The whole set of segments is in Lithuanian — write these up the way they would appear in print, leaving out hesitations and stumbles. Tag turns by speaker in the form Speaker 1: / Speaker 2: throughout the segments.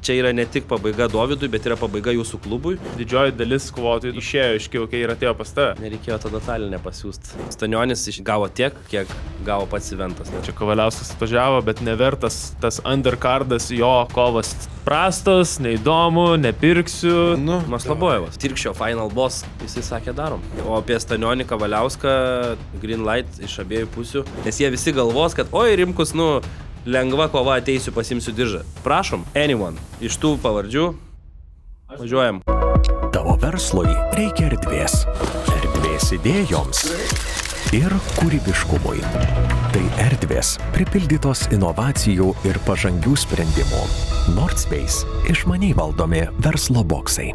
Speaker 1: čia yra ne tik pabaiga Dovydui, bet yra pabaiga jūsų klubui.
Speaker 2: Didžioji dalis kovotojų išėjo iš KOK ir atėjo pas tave.
Speaker 1: Nereikėjo tada Taline pasiūsti. Stanionis gavo tiek, kiek gavo pats Eventas.
Speaker 2: Čia Kavaliauskas atvažiavo, bet nevertas tas undercardas, jo kovas prastas, neįdomu, nepirksiu.
Speaker 1: Maslabojevas. Tirkščio final boss, jisai sakė darom. O apie Stanionį Kavaliauską green light iš abiejų pusių. Nes jie visi galvos, kad oi Rimkus, lengva kova, ateisiu, pasimsiu diržą. Prašom, anyone. Iš tų pavardžių važiuojam.
Speaker 3: Tavo verslui reikia erdvės. Erdvės idėjoms ir kūrybiškumui. Tai erdvės pripildytos inovacijų ir pažangių sprendimų. Nordspace – išmaniai valdomi verslo boksai.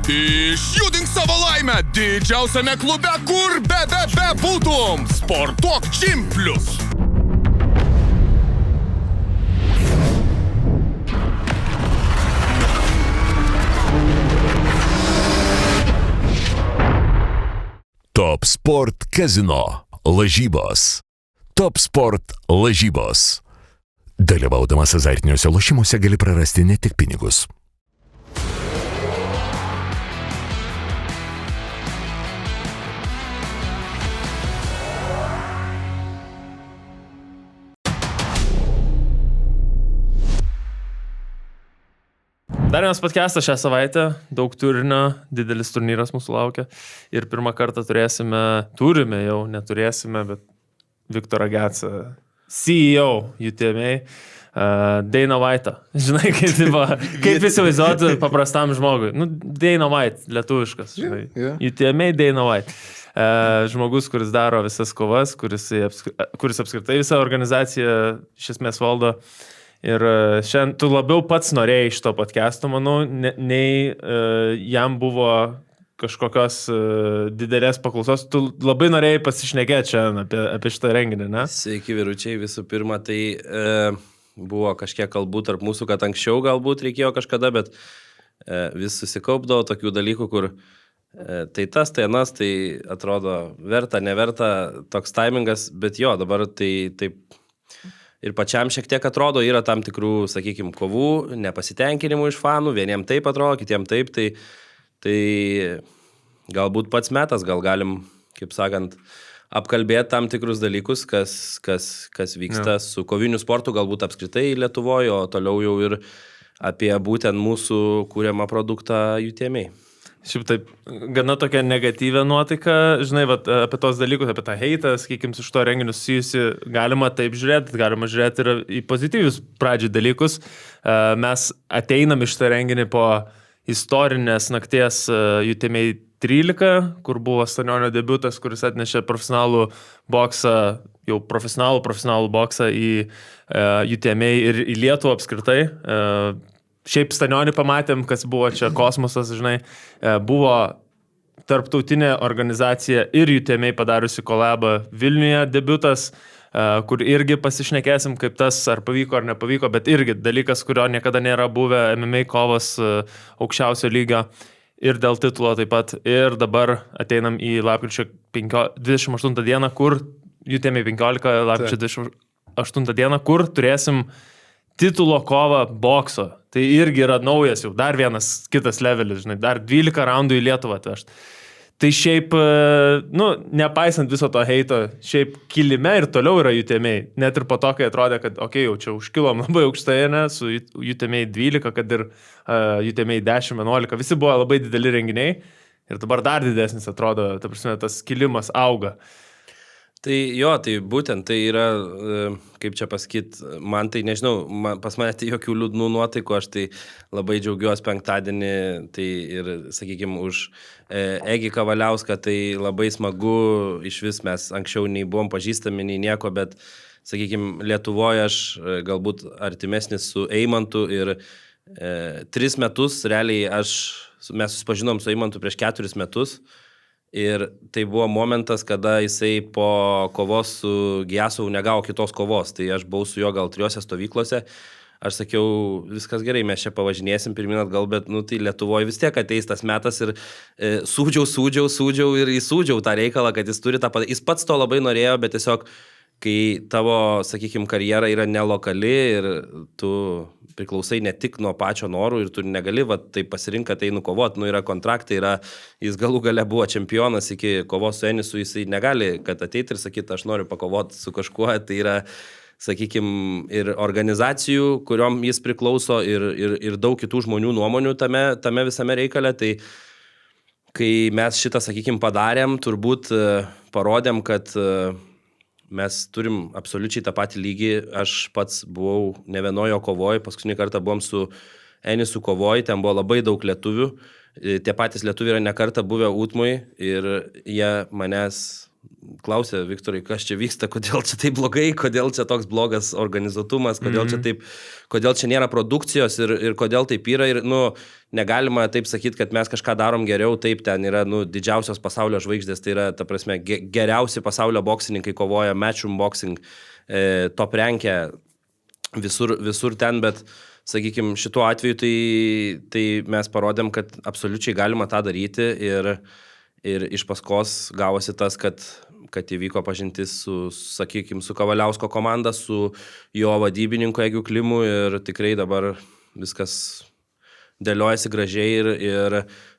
Speaker 4: Išjudink savo laimę didžiausiame klube, kur būtum. Sportuok Gym Plus. Top Sport Casino. Lažybos. Top Sport lažybos. Dalyvaudamas azartiniuose lošimuose gali prarasti ne tik pinigus.
Speaker 2: Dar vienas podcastas šią savaitę, daug turinio, didelis turnyras mūsų laukia ir pirmą kartą neturėsime, bet Viktorą Getsą, CEO UTMA, Dana White'ą. Žinai, kaip įsivaizduoti paprastam žmogui. Dana White, lietuviškas, žinai. UTMA Dana White. Žmogus, kuris daro visas kovas, kuris apskritai visą organizaciją iš esmės valdo. Ir šiandien tu labiau pats norėjai iš to podcast'o, manau, nei jam buvo kažkokios didelės paklausos. Tu labai norėjai pasišnekėti šiandien apie šitą renginį, ne?
Speaker 1: Sveiki, vyručiai, visų pirma, tai buvo kažkiek kalbų tarp mūsų, kad anksčiau galbūt reikėjo kažkada, bet vis susikaupdavo tokių dalykų, kur tai tas, tai anas, tai atrodo verta, neverta, toks timingas, bet jo, dabar tai taip. Ir pačiam šiek tiek atrodo, yra tam tikrų, sakykime, kovų, nepasitenkinimų iš fanų, vieniem taip atrodo, kitiem taip, tai galbūt pats metas, gal galim, kaip sakant, apkalbėti tam tikrus dalykus, kas vyksta su koviniu sportu, galbūt apskritai Lietuvoje, o toliau jau ir apie būtent mūsų kūriamą produktą UTMA.
Speaker 2: Šiaip taip, gana tokia negatyvę nuotaiką, žinai, apie tos dalykus, apie tą heitą, sakykim, su šito renginiu susijusi, galima taip žiūrėti, galima žiūrėti ir į pozityvius pradžių dalykus. Mes ateinam iš šitą renginį po istorinės nakties UTMA 13, kur buvo Stanionio debiutas, kuris atnešė profesionalų boksą, jau profesionalų boksą į UTMA ir į Lietuvą apskritai. Šiaip Stanionį pamatėm, kas buvo čia kosmosas, žinai, buvo tarptautinė organizacija ir UTMA padariusi kolabą Vilniuje debiutas, kur irgi pasišnekėsim, kaip tas ar pavyko ar nepavyko, bet irgi dalykas, kurio niekada nėra buvę, MMA kovos aukščiausio lygio ir dėl titulo taip pat. Ir dabar ateinam į lapkričio 28 dieną, kur UTMA 15, lapkričio 28 dieną, kur turėsim titulo kovą bokso. Tai irgi yra naujas jau, dar vienas kitas levelis, žinai, dar 12 raundų į Lietuvą atvežti. Tai šiaip, nepaisant viso to heito, šiaip kilime ir toliau yra UTMA. Net ir po to, kai atrodė, kad jau čia užkilom labai aukštai, ne, su UTMA 12, kad ir UTMA 10, 11, visi buvo labai dideli renginiai ir dabar dar didesnis atrodo, ta prasme, tas kilimas auga.
Speaker 1: Tai jo, tai būtent tai yra, kaip čia pasakyt, man tai nežinau, pas mane tai jokių liūdnų nuotaikų, aš tai labai džiaugiuosi penktadienį, tai ir, sakykime, už Egį Kavaliauską, tai labai smagu, iš vis mes anksčiau nei buvom pažįstami, nei nieko, bet, sakykime, Lietuvoje aš galbūt artimesnis su Eimantu ir 3 metus, realiai mes susipažinom su Eimantu prieš 4 metus, Ir tai buvo momentas, kada jisai po kovos su Giasovu negavo kitos kovos. Tai aš buvau su juo gal 3 stovyklose. Aš sakiau, viskas gerai, mes čia pavažinėsim pirmin atgal, bet tai Lietuvoje vis tiek ateis tas metas ir sūdžiau ir įsūdžiau tą reikalą, kad jis turi tą padaryti. Jis pats to labai norėjo, bet tiesiog, kai tavo, sakykime, karjera yra nelokali ir tu priklausai ne tik nuo pačio norų ir tu negali, tai pasirink, kad tai nukovot, yra kontraktai, jis galų gale buvo čempionas iki kovos su Enisu, jisai negali, kad ateiti ir sakyti, aš noriu pakovoti su kažkuo, tai yra, sakykime, ir organizacijų, kuriuom jis priklauso ir daug kitų žmonių nuomonių tame visame reikale, tai kai mes šitą, sakykime, padarėm, turbūt parodėm, kad mes turim absoliučiai tą patį lygį. Aš pats buvau ne vienojo kovoje, paskutinį kartą buvom su Enisu kovoje, ten buvo labai daug lietuvių. Tie patys lietuviai yra ne kartą buvę Utmui ir jie manęs klausė, Viktorai, kas čia vyksta, kodėl čia taip blogai, kodėl čia toks blogas organizuotumas, kodėl čia taip, kodėl čia nėra produkcijos ir kodėl taip yra. Ir, negalima taip sakyti, kad mes kažką darom geriau, taip ten yra, didžiausios pasaulio žvaigždės, tai yra, ta prasme, geriausi pasaulio boksininkai kovoja, matchroom boxing, top rankę, visur ten, bet, sakykime, šituo atveju tai mes parodėm, kad absoliučiai galima tą daryti ir iš paskos gavosi tas, kad įvyko pažintis su Kavaliausko komanda, su jo vadybininku Egiu Klimu ir tikrai dabar viskas dėliojasi gražiai ir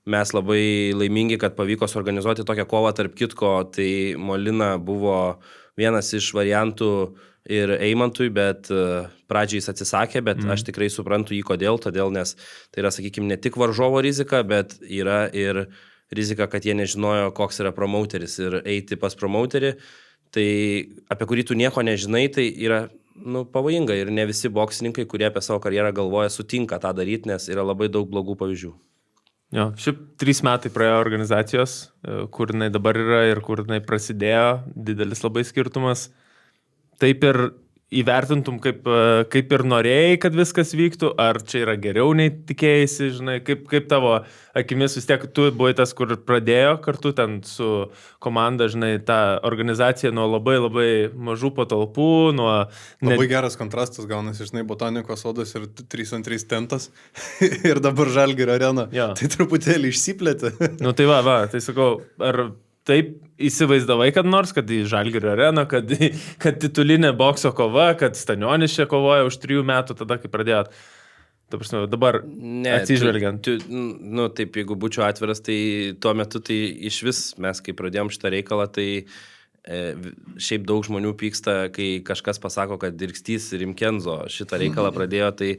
Speaker 1: mes labai laimingi, kad pavyko suorganizuoti tokią kovą. Tarp kitko, tai Molina buvo vienas iš variantų ir Eimantui, bet pradžiai jis atsisakė, bet aš tikrai suprantu jį todėl, nes tai yra, sakykime, ne tik varžovo rizika, bet yra ir rizika, kad jie nežinojo, koks yra promauteris ir eiti pas promauterį, tai apie kurį tu nieko nežinai, tai yra pavojinga ir ne visi boksininkai, kurie apie savo karjerą galvoja, sutinka tą daryti, nes yra labai daug blogų pavyzdžių.
Speaker 2: Jo, šiaip 3 metai praėjo organizacijos, kur jinai dabar yra ir kur jinai prasidėjo, didelis labai skirtumas. Taip ir įvertintum, kaip ir norėjai, kad viskas vyktų, ar čia yra geriau nei tikėjai, žinai, kaip tavo akimis vis tiek tu buvai tas, kur pradėjo kartu ten su komanda, žinai, tą organizaciją nuo labai labai mažų patalpų,
Speaker 5: Labai geras kontrastas gaunasi, žinai, botanikos sodas ir 3-3 tentas ir dabar Žalgirio arena.
Speaker 2: Jo.
Speaker 5: Tai truputėlį išsiplėtė.
Speaker 2: Tai va, tai sakau, ar taip įsivaizdavai, kad nors, kad į Žalgirio areną, kad titulinė bokso kova, kad Stanionis čia kovoja už 3 metų, tada kai pradėjot. Ta prasme, dabar atsižvelgiant.
Speaker 1: Taip, jeigu būčiau atviras, tai tuo metu tai iš vis mes, kai pradėjom šitą reikalą, tai šiaip daug žmonių pyksta, kai kažkas pasako, kad Dirkstys ir Imkenzo šitą reikalą pradėjo, tai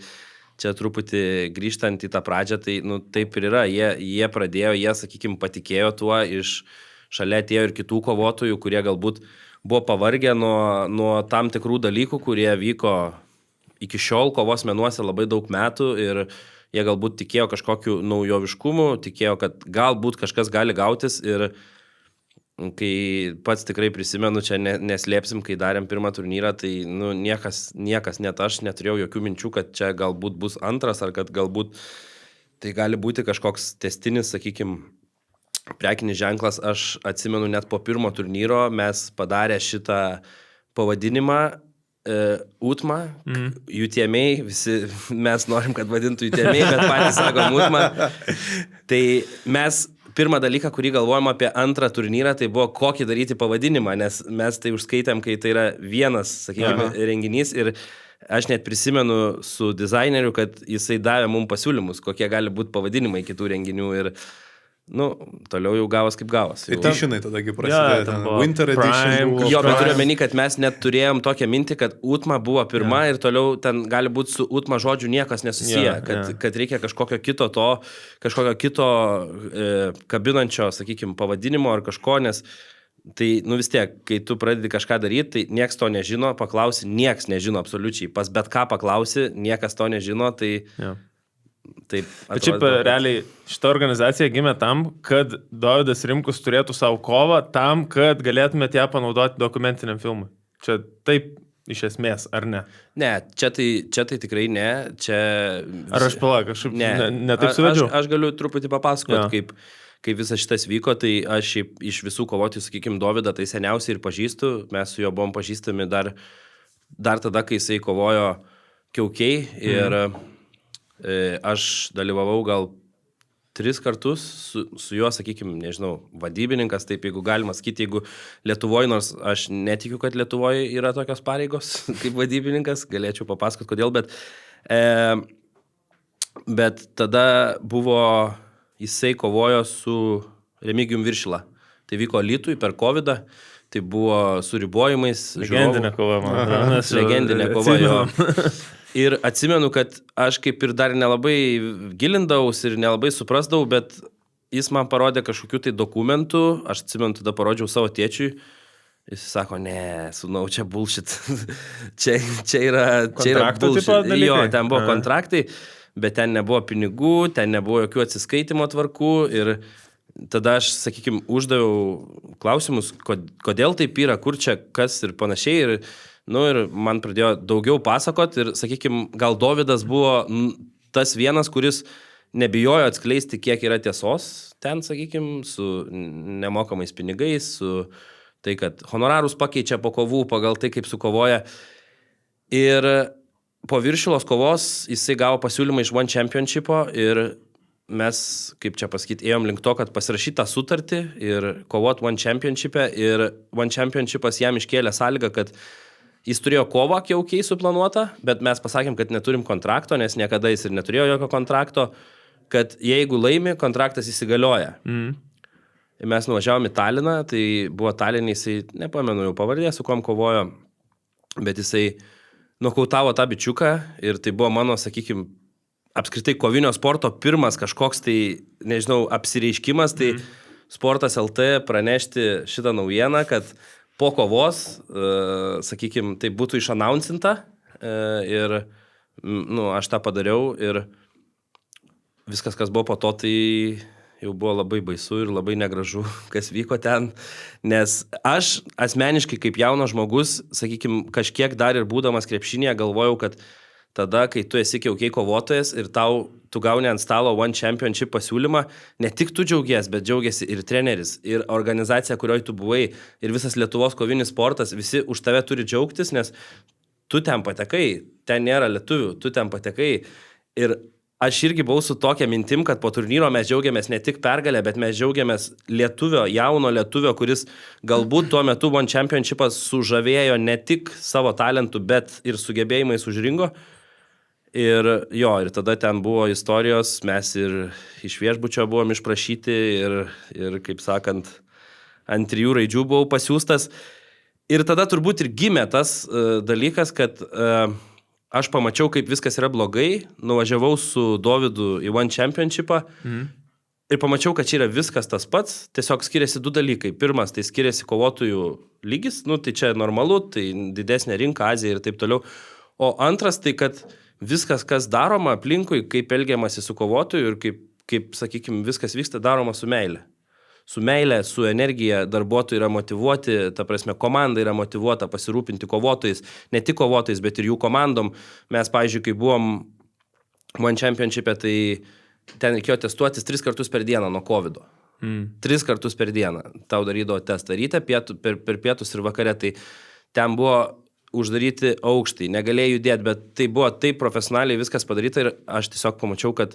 Speaker 1: čia truputį grįžtant į tą pradžią, tai taip ir yra. Jie pradėjo, jie, sakykime, patikėjo tuo šalia atėjo ir kitų kovotojų, kurie galbūt buvo pavargę nuo tam tikrų dalykų, kurie vyko iki šiol kovos menuose labai daug metų ir jie galbūt tikėjo kažkokiu naujoviškumu, tikėjo, kad galbūt kažkas gali gautis ir kai pats tikrai prisimenu, čia neslėpsim, kai darėm pirmą turnyrą, tai niekas, net aš neturėjau jokių minčių, kad čia galbūt bus antras ar kad galbūt tai gali būti kažkoks testinis, sakykime, prekinis ženklas. Aš atsimenu net po pirmo turnyro mes padarė šitą pavadinimą Utma, UTMA, visi mes norim, kad vadintų UTMA, bet patys sakom Utma. Tai mes pirmą dalyką, kurį galvojom apie antrą turnyrą, tai buvo kokį daryti pavadinimą, nes mes tai užskaitėm, kai tai yra vienas, sakykime, renginys ir aš net prisimenu su dizaineriu, kad jisai davė mums pasiūlymus, kokie gali būti pavadinimai kitų renginių ir toliau jau gavos kaip gavos.
Speaker 5: Editionai tadagi prasidėjo. Winter Edition.
Speaker 1: Jo, bet turiu meni, kad mes net turėjom tokią mintį, kad Utma buvo pirma ir toliau ten gali būti su Utma žodžiu niekas nesusiję, kad reikia kažkokio kito kabinančio, sakykime, pavadinimo ar kažko, nes tai, vis tiek, kai tu pradedi kažką daryti, tai nieks to nežino, paklausi, nieks nežino absoliučiai, pas bet ką paklausi, niekas to nežino, tai...
Speaker 2: Ja. Bet šiaip realiai šita organizacija gimė tam, kad Dovydas Rimkus turėtų savo kovą tam, kad galėtumėte ją panaudoti dokumentiniam filmui. Čia taip iš esmės, ar ne?
Speaker 1: Ne, čia tai tikrai ne. Čia...
Speaker 2: Ar aš palauk, aš ne taip suvedžiau?
Speaker 1: Aš galiu truputį papasakoti, kaip visas šitas vyko, tai aš iš visų kovotojų, sakykime, Dovydą tai seniausiai ir pažįstu, mes su juo buvom pažįstami dar tada, kai jisai kovojo Kiaukiai ir aš dalyvavau gal 3 kartus su juo, sakykime, nežinau, vadybininkas, taip jeigu galima sakyti, jeigu Lietuvoje, nors aš netikiu, kad Lietuvoje yra tokios pareigos kaip vadybininkas, galėčiau papasakoti kodėl, bet tada buvo, jisai kovojo su Remigijum Viršila. Tai vyko Alytui per COVID-ą, tai buvo su ribojimais.
Speaker 2: Legendinė kova, man atrodo.
Speaker 1: Legendinė kova, jo. Ir atsimenu, kad aš kaip ir dar nelabai gilindaus ir nelabai suprasdavau, bet jis man parodė kažkokių tai dokumentų, aš atsimenu, tada parodžiau savo tėčiui, jis sako, ne, sūnau, čia bullshit, čia yra bullshit. Jo, ten buvo kontraktai, bet ten nebuvo pinigų, ten nebuvo jokių atsiskaitimo tvarkų ir tada aš, sakykime, uždaviau klausimus, kodėl taip yra, kur čia, kas ir panašiai ir man pradėjo daugiau pasakot ir, sakykime, gal Dovydas buvo tas vienas, kuris nebijojo atskleisti, kiek yra tiesos ten, sakykime, su nemokamais pinigais, su tai, kad honorarus pakeičia po kovų pagal tai, kaip sukovoja. Ir po Viršilos kovos jisai gavo pasiūlymą iš One Championshipo ir mes, kaip čia pasakyti, ėjom link to, kad pasirašyti tą sutartį ir kovot One Championship'e ir One Championshipas jam iškėlė sąlygą, kad jis turėjo kovą Kiaukiai suplanuotą, bet mes pasakėm, kad neturim kontrakto, nes niekada jis ir neturėjo jokio kontrakto, kad jeigu laimi, kontraktas įsigalioja. Ir mes nuvažiavom į Taliną, tai buvo Talinė, jisai, nepamenu jau pavardė, su kuom kovojo, bet jisai nokautavo tą bičiuką ir tai buvo mano, sakykime, apskritai kovinio sporto pirmas kažkoks tai, nežinau, apsireiškimas, tai Sportas LT pranešti šitą naujieną, kad po kovos, sakykime, tai būtų išannouncinta ir aš tą padariau ir viskas, kas buvo po to, tai jau buvo labai baisu ir labai negražu, kas vyko ten, nes aš asmeniškai kaip jaunas žmogus, sakykime, kažkiek dar ir būdamas krepšinėje galvojau, kad tada, kai tu esi Kiaukiai kovotojas ir tu gauni ant stalo One Championship pasiūlymą, ne tik tu džiaugies, bet džiaugiasi ir treneris, ir organizacija, kurioje tu buvai, ir visas Lietuvos kovinis sportas, visi už tave turi džiaugtis, nes tu ten patekai, ten nėra lietuvių, tu ten patekai. Ir aš irgi buvau su tokia mintim, kad po turnyro mes džiaugiamės ne tik pergalę, bet mes džiaugiamės jauno lietuvio, kuris galbūt tuo metu One Championshipas sužavėjo ne tik savo talentų, bet ir sugebėjimais už ringo. Ir tada ten buvo istorijos, mes ir iš viešbučio buvom išprašyti ir kaip sakant, ant 3 raidžių buvau pasiūstas. Ir tada turbūt ir gimė tas dalykas, kad aš pamačiau, kaip viskas yra blogai, nuvažiavau su Dovydu į One Championshipą ir pamačiau, kad čia yra viskas tas pats, tiesiog skiriasi 2 dalykai. Pirmas, tai skiriasi kovotojų lygis, tai čia normalu, tai didesnė rinka, Azija ir taip toliau. O antras, tai kad viskas, kas daroma aplinkui, kaip elgiamasi su kovotoju ir kaip, sakykime, viskas vyksta daroma su meile. Su meile, su energija, darbuotojai yra motyvuoti, ta prasme, komanda yra motyvuota pasirūpinti kovotojais, ne tik kovotojais, bet ir jų komandom. Mes, pavyzdžiui, kai buvom One Championship'e, tai ten reikėjo testuotis 3 kartus per dieną nuo COVID-o. 3 kartus per dieną. Tau darydavo testą ryte, per pietus ir vakare. Tai ten buvo uždaryti aukštai, negalėjai judėti, bet tai buvo taip profesionaliai viskas padaryta ir aš tiesiog pamačiau, kad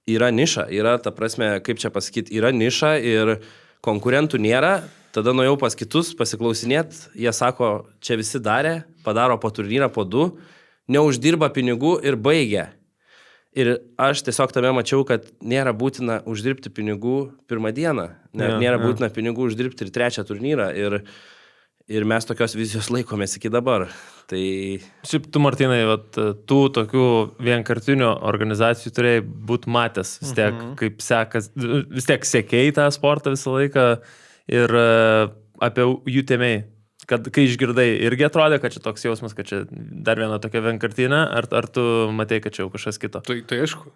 Speaker 1: yra niša, yra, ta prasme, kaip čia pasakyti, yra niša ir konkurentų nėra, tada nuėjau pas kitus pasiklausinėt, jie sako, čia visi darė, padaro po turnyrą po 2, neuždirba pinigų ir baigia. Ir aš tiesiog tame mačiau, kad nėra būtina uždirbti pinigų pirmą dieną, nėra būtina pinigų uždirbti ir 3 turnyrą ir mes tokios vizijos laikomės iki dabar. Tai...
Speaker 2: Šiaip tu, Martynai, tų tokių vienkartinių organizacijų turėjai būti matęs, vis tiek, kaip sekas, vis tiek sekėjai tą sportą visą laiką ir apie jų tėmiai. Kad kai išgirdai, irgi atrodė, kad čia toks jausmas, kad čia dar viena tokia vienkartinė, ar tu matei, kad čia jau kažkas kito?
Speaker 5: Tai aišku.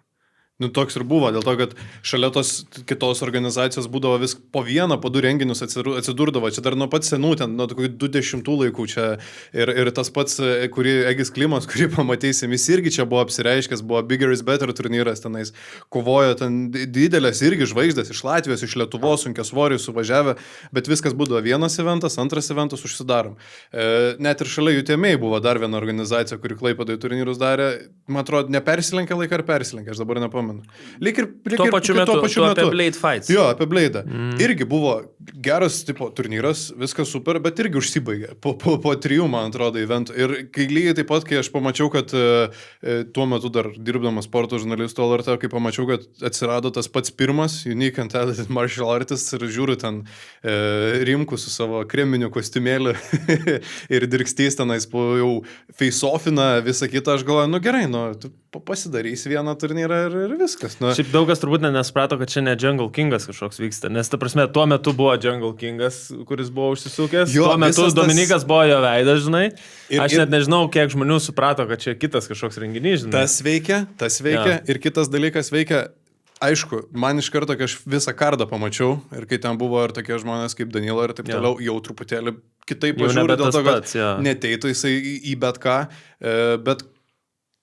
Speaker 5: Nu, toks ir buvo, dėl to, kad šalia tos kitos organizacijos būdavo vis po vieną, po du renginius atsidurdavo. Čia dar nuo pat senų, ten nuo tokių 20 laikų čia. Ir tas pats, kurį Egis Klimas, kurį pamatysim, jis irgi čia buvo apsireiškęs, buvo Bigger is Better turnyras tenais. Kovojo ten didelės irgi žvaigždės iš Latvijos, iš Lietuvos, sunkiasvorių suvažiavę, bet viskas būdavo vienas eventas, antras eventas, užsidarom. Net ir šalia UTMA buvo dar viena organizacija, kuri Klaipėdoje turnyrus darė. Man atrodo, nepersilenkė laiką ar persilenkė, aš dabar nepamenu. Lyg ir
Speaker 1: tuo pačiu metu. Apie Blade Fights.
Speaker 5: Jo, apie Blade. Irgi buvo geras tipo turnyras, viskas super, bet irgi užsibaigė. Po 3, man atrodo, eventų. Ir kai lygiai taip pat, kai aš pamačiau, kad tuo metu dar dirbdamas sporto žurnalistu LRT, kai pamačiau, kad atsirado tas pats pirmas Unique and Talented Martial Artist ir žiūriu ten Rimku su savo kreminiu kostiumėliu ir dirkstys tenais po jau face-offina visą kitą, aš galvoju, nu gerai, nu, tu pasidarys vieną turnyrą ir viskas. Nu.
Speaker 2: Šiaip daugas turbūt nesprato, kad čia ne Jungle Kingas kažkoks vyksta, nes ta prasme, tuo metu buvo Jungle Kingas, kuris buvo užsisukęs, jo, tuo metu Dominikas buvo jo veidas, žinai. Aš net nežinau, kiek žmonių suprato, kad čia kitas kažkoks renginys, žinai.
Speaker 5: Tas veikia ir kitas dalykas veikia. Aišku, man iš karto, kai aš visą kardą pamačiau ir kai ten buvo ir tokie žmonės kaip Danilo ir taip toliau, jau truputėlį kitaip pažiūrė, dėl to, kad neteitų jisai į bet ką, bet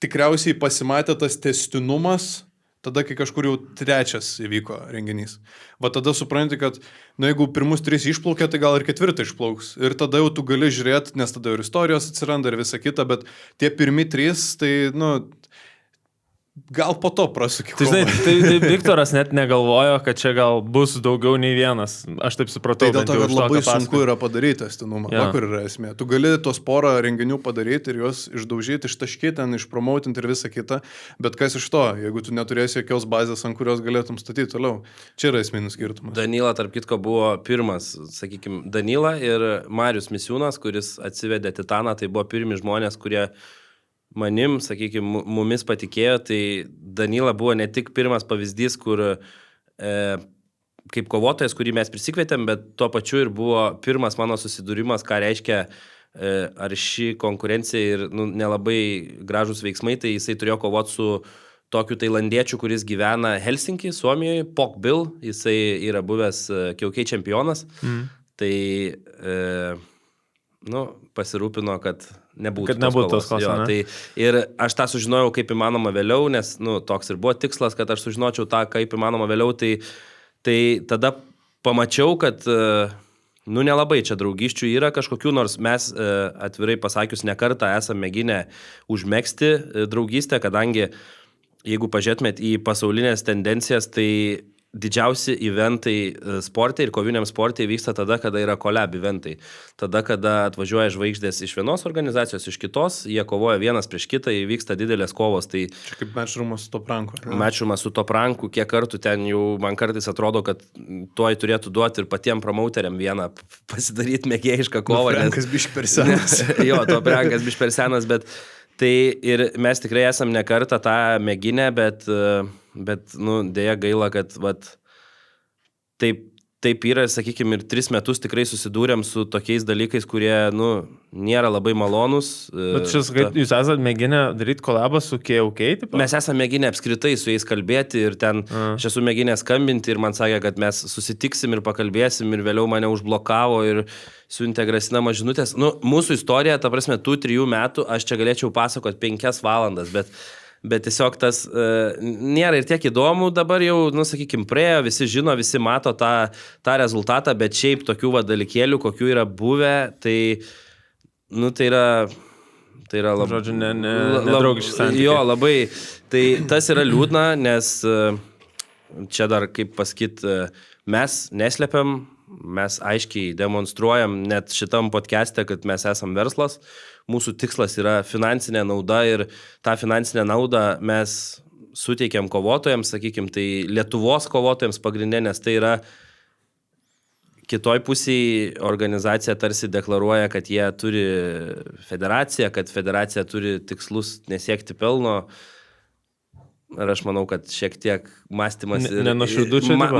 Speaker 5: tikriausiai pasimatė tas tęstinumas tada, kai kažkur jau 3 įvyko renginys. Va tada supranti, kad jeigu pirmus 3 išplaukė, tai gal ir 4 išplauks. Ir tada jau tu gali žiūrėti, nes tada ir istorijos atsiranda ir visa kita, bet tie pirmi 3, tai, gal po to prasukė.
Speaker 2: Tai, žinai, tai Viktoras net negalvojo, kad čia gal bus daugiau nei vienas. Aš taip supratau.
Speaker 5: Tai dėl to, kad labai sunku yra padaryti tęstinumą. Ja. Kur yra esmė. Tu gali tos porą renginių padaryti ir juos išdaužyti, ištaškyti, išpromautinti ir visą kitą. Bet kas iš to, jeigu tu neturėsi jokios bazės, ant kurios galėtum statyti toliau. Čia yra esminis skirtumas.
Speaker 1: Danila, tarp kitko, buvo pirmas, sakykime, Danila ir Marius Misiūnas, kuris atsivedė Titaną. Tai buvo pirmi žmonės, kurie manim, sakykime, mumis patikėjo, tai Danila buvo ne tik pirmas pavyzdys, kur kaip kovotojas, kurį mes prisikvietėm, bet tuo pačiu ir buvo pirmas mano susidūrimas, ką reiškia arši konkurencija ir nelabai gražus veiksmai, tai jisai turėjo kovoti su tokiu tailandiečiu, kuris gyvena Helsinki, Suomijoje, Pok Bill, jisai yra buvęs Kiaukiai čempionas, tai pasirūpino, kad nebūtų tos kovos. Tai ir aš tą sužinojau kaip įmanoma vėliau, nes toks ir buvo tikslas, kad aš sužinočiau tą kaip įmanoma vėliau, tai tada pamačiau, kad nelabai čia draugiščių yra kažkokių, nors mes atvirai pasakius nekartą esame mėginę užmegzti draugystę, kadangi jeigu pažiūrėtumėt į pasaulinės tendencijas, tai didžiausi eventai sporte ir koviniam sporte vyksta tada, kada yra collab eventai. Tada, kada atvažiuoja žvaigždės iš vienos organizacijos, iš kitos, jie kovoja vienas prieš kitą, įvyksta didelės kovos. Tai
Speaker 5: čia kaip mečrumas su Topranku.
Speaker 1: Mečrumas su Topranku, kiek kartų ten jau man kartais atrodo, kad tuoj turėtų duoti ir patiem promauteriam vieną pasidaryti mėgėjišką kovą.
Speaker 5: Toprankas biški per senas.
Speaker 1: Jo, Toprankas biški per senas, bet tai ir mes tikrai esam ne kartą tą mėginę, bet dėja gaila, kad taip yra, sakykime, ir 3 metus tikrai susidūrėm su tokiais dalykais, kurie, nėra labai malonus.
Speaker 2: Bet jūs esate mėginę daryti kolabą su KOK?
Speaker 1: Mes esame mėginę apskritai su jais kalbėti ir ten aš esu mėginę skambinti ir man sakė, kad mes susitiksim ir pakalbėsim ir vėliau mane užblokavo ir siuntė grasinamas žinutės. Mūsų istorija, ta prasme, tų 3 metų, aš čia galėčiau pasakoti 5 valandas, bet tiesiog tas nėra ir tiek įdomu, dabar jau, sakykime, praėjo, visi žino, visi mato tą rezultatą, bet šiaip tokių dalykėlių, kokių yra buvę, tai yra labai...
Speaker 2: Žodžiu, nedraugiški santykiai.
Speaker 1: Jo, labai. Tai tas yra liūdna, nes čia dar, kaip pasakyt, mes neslepiam, mes aiškiai demonstruojam net šitam podcast'e, kad mes esam verslas. Mūsų tikslas yra finansinė nauda ir tą finansinę naudą mes suteikiam kovotojams, sakykime, tai Lietuvos kovotojams pagrindinė, nes tai yra kitoj pusėje organizacija tarsi deklaruoja, kad jie turi federaciją, kad federacija turi tikslus nesiekti pelno. Ir aš manau, kad šiek tiek mąstymas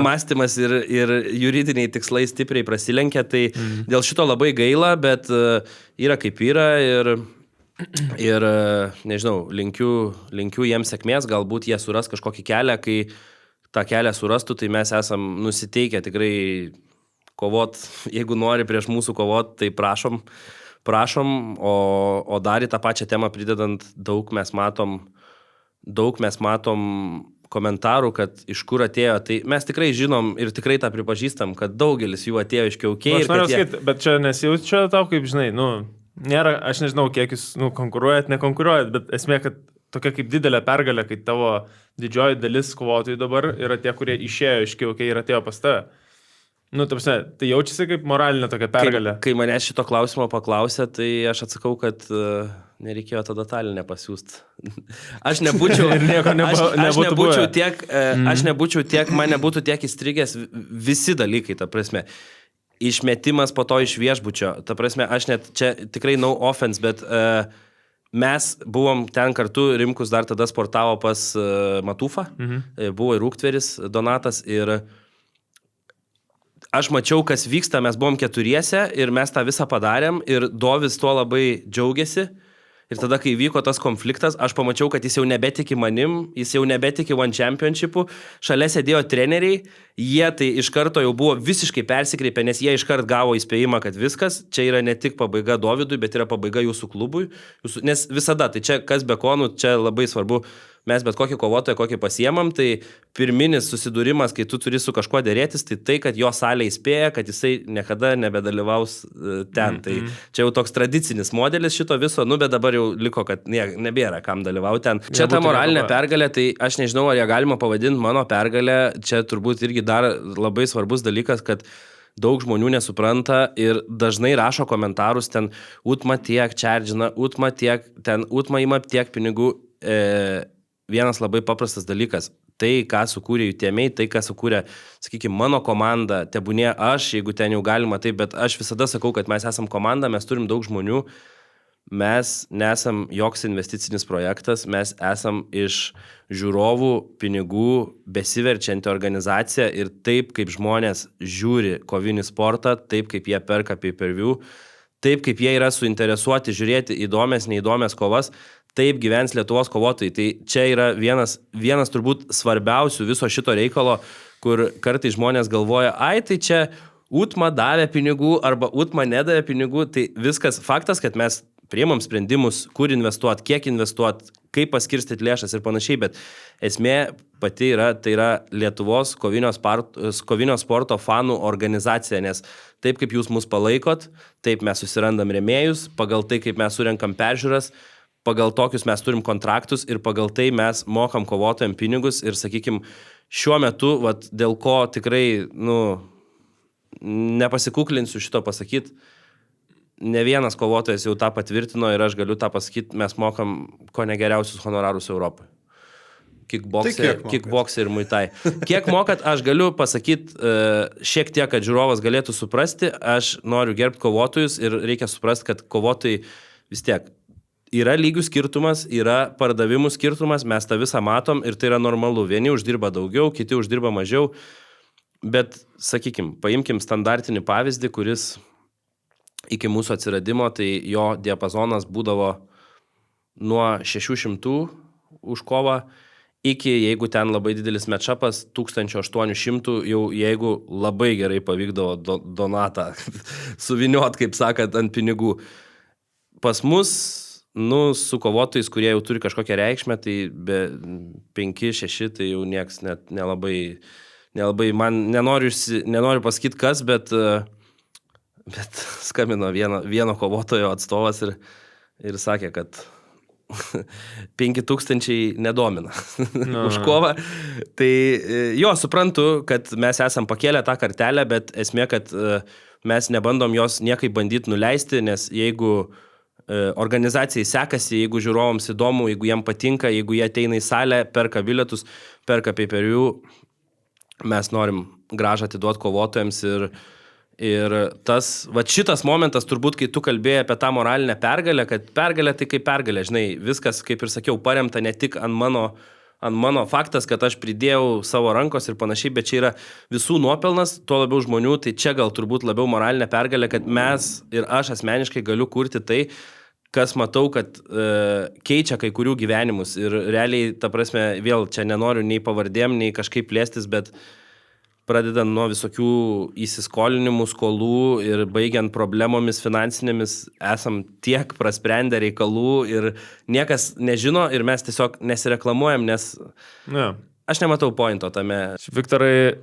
Speaker 1: mąstymas ir juridiniai tikslai stipriai prasilenkia, tai dėl šito labai gaila, bet yra kaip yra ir Ir, nežinau, linkiu jiems sėkmės, galbūt jie suras kažkokį kelią, kai tą kelią surastų, tai mes esam nusiteikę tikrai kovot, jeigu nori prieš mūsų kovot, tai prašom, o dar į tą pačią temą pridedant, daug mes matom komentarų, kad iš kur atėjo, tai mes tikrai žinom ir tikrai tą pripažįstam, kad daugelis jų atėjo iš Kiaukiai.
Speaker 2: Aš noriu sakyti, bet čia nesijaučia tau, kaip žinai, nėra, aš nežinau, kiek jūs konkuruojat, nekonkuruojat, bet esmė, kad tokia kaip didelė pergalė, kai tavo didžioji dalis kovotojų dabar yra tie, kurie išėjo iš Kiaukiai ir atėjo pas tave. Tai jaučiasi kaip moralinė tokia pergalė.
Speaker 1: Kai mane šito klausimo paklausė, tai aš atsakau, kad nereikėjo tada Taline pasiūsti. Aš nebūčiau, man nebūtų tiek įstrigęs visi dalykai, ta prasme. Išmetimas po to iš viešbučio, ta prasme, aš net čia tikrai no offense, bet mes buvom ten kartu, Rimkus dar tada sportavo pas Matufą, buvo ir Rūktveris Donatas ir aš mačiau, kas vyksta, mes buvom keturiese ir mes tą visą padarėm ir Dovis tuo labai džiaugiasi. Ir tada, kai vyko tas konfliktas, aš pamačiau, kad jis jau nebetiki manim, jis jau nebetiki One Championship'u, šalia sėdėjo treneriai, jie tai iš karto jau buvo visiškai persikreipę, nes jie iškart gavo įspėjimą, kad viskas, čia yra ne tik pabaiga Dovydui, bet yra pabaiga jūsų klubui, nes visada, tai čia kas be konų, čia labai svarbu, mes bet kokį kovotoją, kokį pasiemam, tai pirminis susidūrimas, kai tu turi su kažkuo dėrėtis, tai kad jo salė įspėja, kad jisai niekada nebedalyvaus ten. Tai čia jau toks tradicinis modelis šito viso, bet dabar jau liko, kad nebėra kam dalyvauti ten. Čia ta moralinė pergalė, tai aš nežinau, ar ją galima pavadinti mano pergalę, čia turbūt irgi dar labai svarbus dalykas, kad daug žmonių nesupranta ir dažnai rašo komentarus ten, Utma tiek čerdžina, Utma tiek, ten Utma ima tiek pinigų. Vienas labai paprastas dalykas, tai, ką sukūrė Jutėmiai, tai, ką sukūrė, sakykime, mano komanda, tebūnė aš, jeigu ten jau galima taip, bet aš visada sakau, kad mes esam komanda, mes turim daug žmonių, mes nesam joks investicinis projektas, mes esam iš žiūrovų pinigų besiverčianti organizacija ir taip, kaip žmonės žiūri kovinį sportą, taip, kaip jie perka pay-per-view, taip, kaip jie yra suinteresuoti žiūrėti įdomias, neįdomias kovas, taip gyvens Lietuvos kovotojai. Tai čia yra vienas turbūt svarbiausių viso šito reikalo, kur kartai žmonės galvoja, tai čia Utma davė pinigų arba Utma nedavė pinigų. Tai viskas faktas, kad mes priimam sprendimus, kur investuoti, kiek investuoti, kaip paskirstyti lėšas ir panašiai, bet esmė pati yra, tai yra Lietuvos kovinio sporto fanų organizacija, nes taip kaip jūs mus palaikot, taip mes susirandam rėmėjus, pagal tai kaip mes surenkam peržiūras, pagal tokius mes turim kontraktus ir pagal tai mes mokam kovotojam pinigus ir, sakykime, šiuo metu, dėl ko tikrai, nepasikuklinsiu šito pasakyti, ne vienas kovotojas jau tą patvirtino ir aš galiu tą pasakyti, mes mokam ko negeriausius honorarus Europoje. Kickboxer ir muay thai. Kiek mokat, aš galiu pasakyti šiek tiek, kad žiūrovas galėtų suprasti, aš noriu gerbti kovotojus ir reikia suprasti, kad kovotojai vis tiek yra lygių skirtumas, yra pardavimų skirtumas, mes tą visą matom ir tai yra normalu. Vieni uždirba daugiau, kiti uždirba mažiau, bet, sakykime, paimkim standartinį pavyzdį, kuris iki mūsų atsiradimo, tai jo diapazonas būdavo nuo 600 už kovą iki, jeigu ten labai didelis matchupas, 1800, jau jeigu labai gerai pavykdavo Donatą suviniot, kaip sakant, ant pinigų. Pas mus su kovotojais, kurie jau turi kažkokią reikšmę, tai be 5-6, tai jau nieks net nelabai man nenoriu pasakyti kas, bet skambino vieno kovotojo atstovas ir sakė, kad 5000 nedomina už kovą. Tai jo, suprantu, kad mes esam pakėlę tą kartelę, bet esmė, kad mes nebandom jos niekaip bandyti nuleisti, nes jeigu organizacijai sekasi, jeigu žiūrovams įdomu, jeigu jiem patinka, jeigu jie ateina į salę, perka bilietus, perka pay-per-view, mes norim grąžą atiduoti kovotojams ir šitas momentas turbūt, kai tu kalbėjai apie tą moralinę pergalę, kad pergalė tai kaip pergalė, žinai, viskas, kaip ir sakiau, paremta ne tik ant mano faktas, kad aš pridėjau savo rankos ir panašiai, bet čia yra visų nuopelnas, tuo labiau žmonių, tai čia gal turbūt labiau moralinė pergalė, kad mes ir aš asmeniškai galiu kurti tai, kas matau, kad keičia kai kurių gyvenimus ir realiai, ta prasme, vėl čia nenoriu nei pavardėm, nei kažkaip plėstis, bet pradedant nuo visokių įsiskolinimų, skolų ir baigiant problemomis finansinėmis, esam tiek prasprendę reikalų ir niekas nežino ir mes tiesiog nesireklamuojam, nes aš nematau pointo tame.
Speaker 2: Viktorai,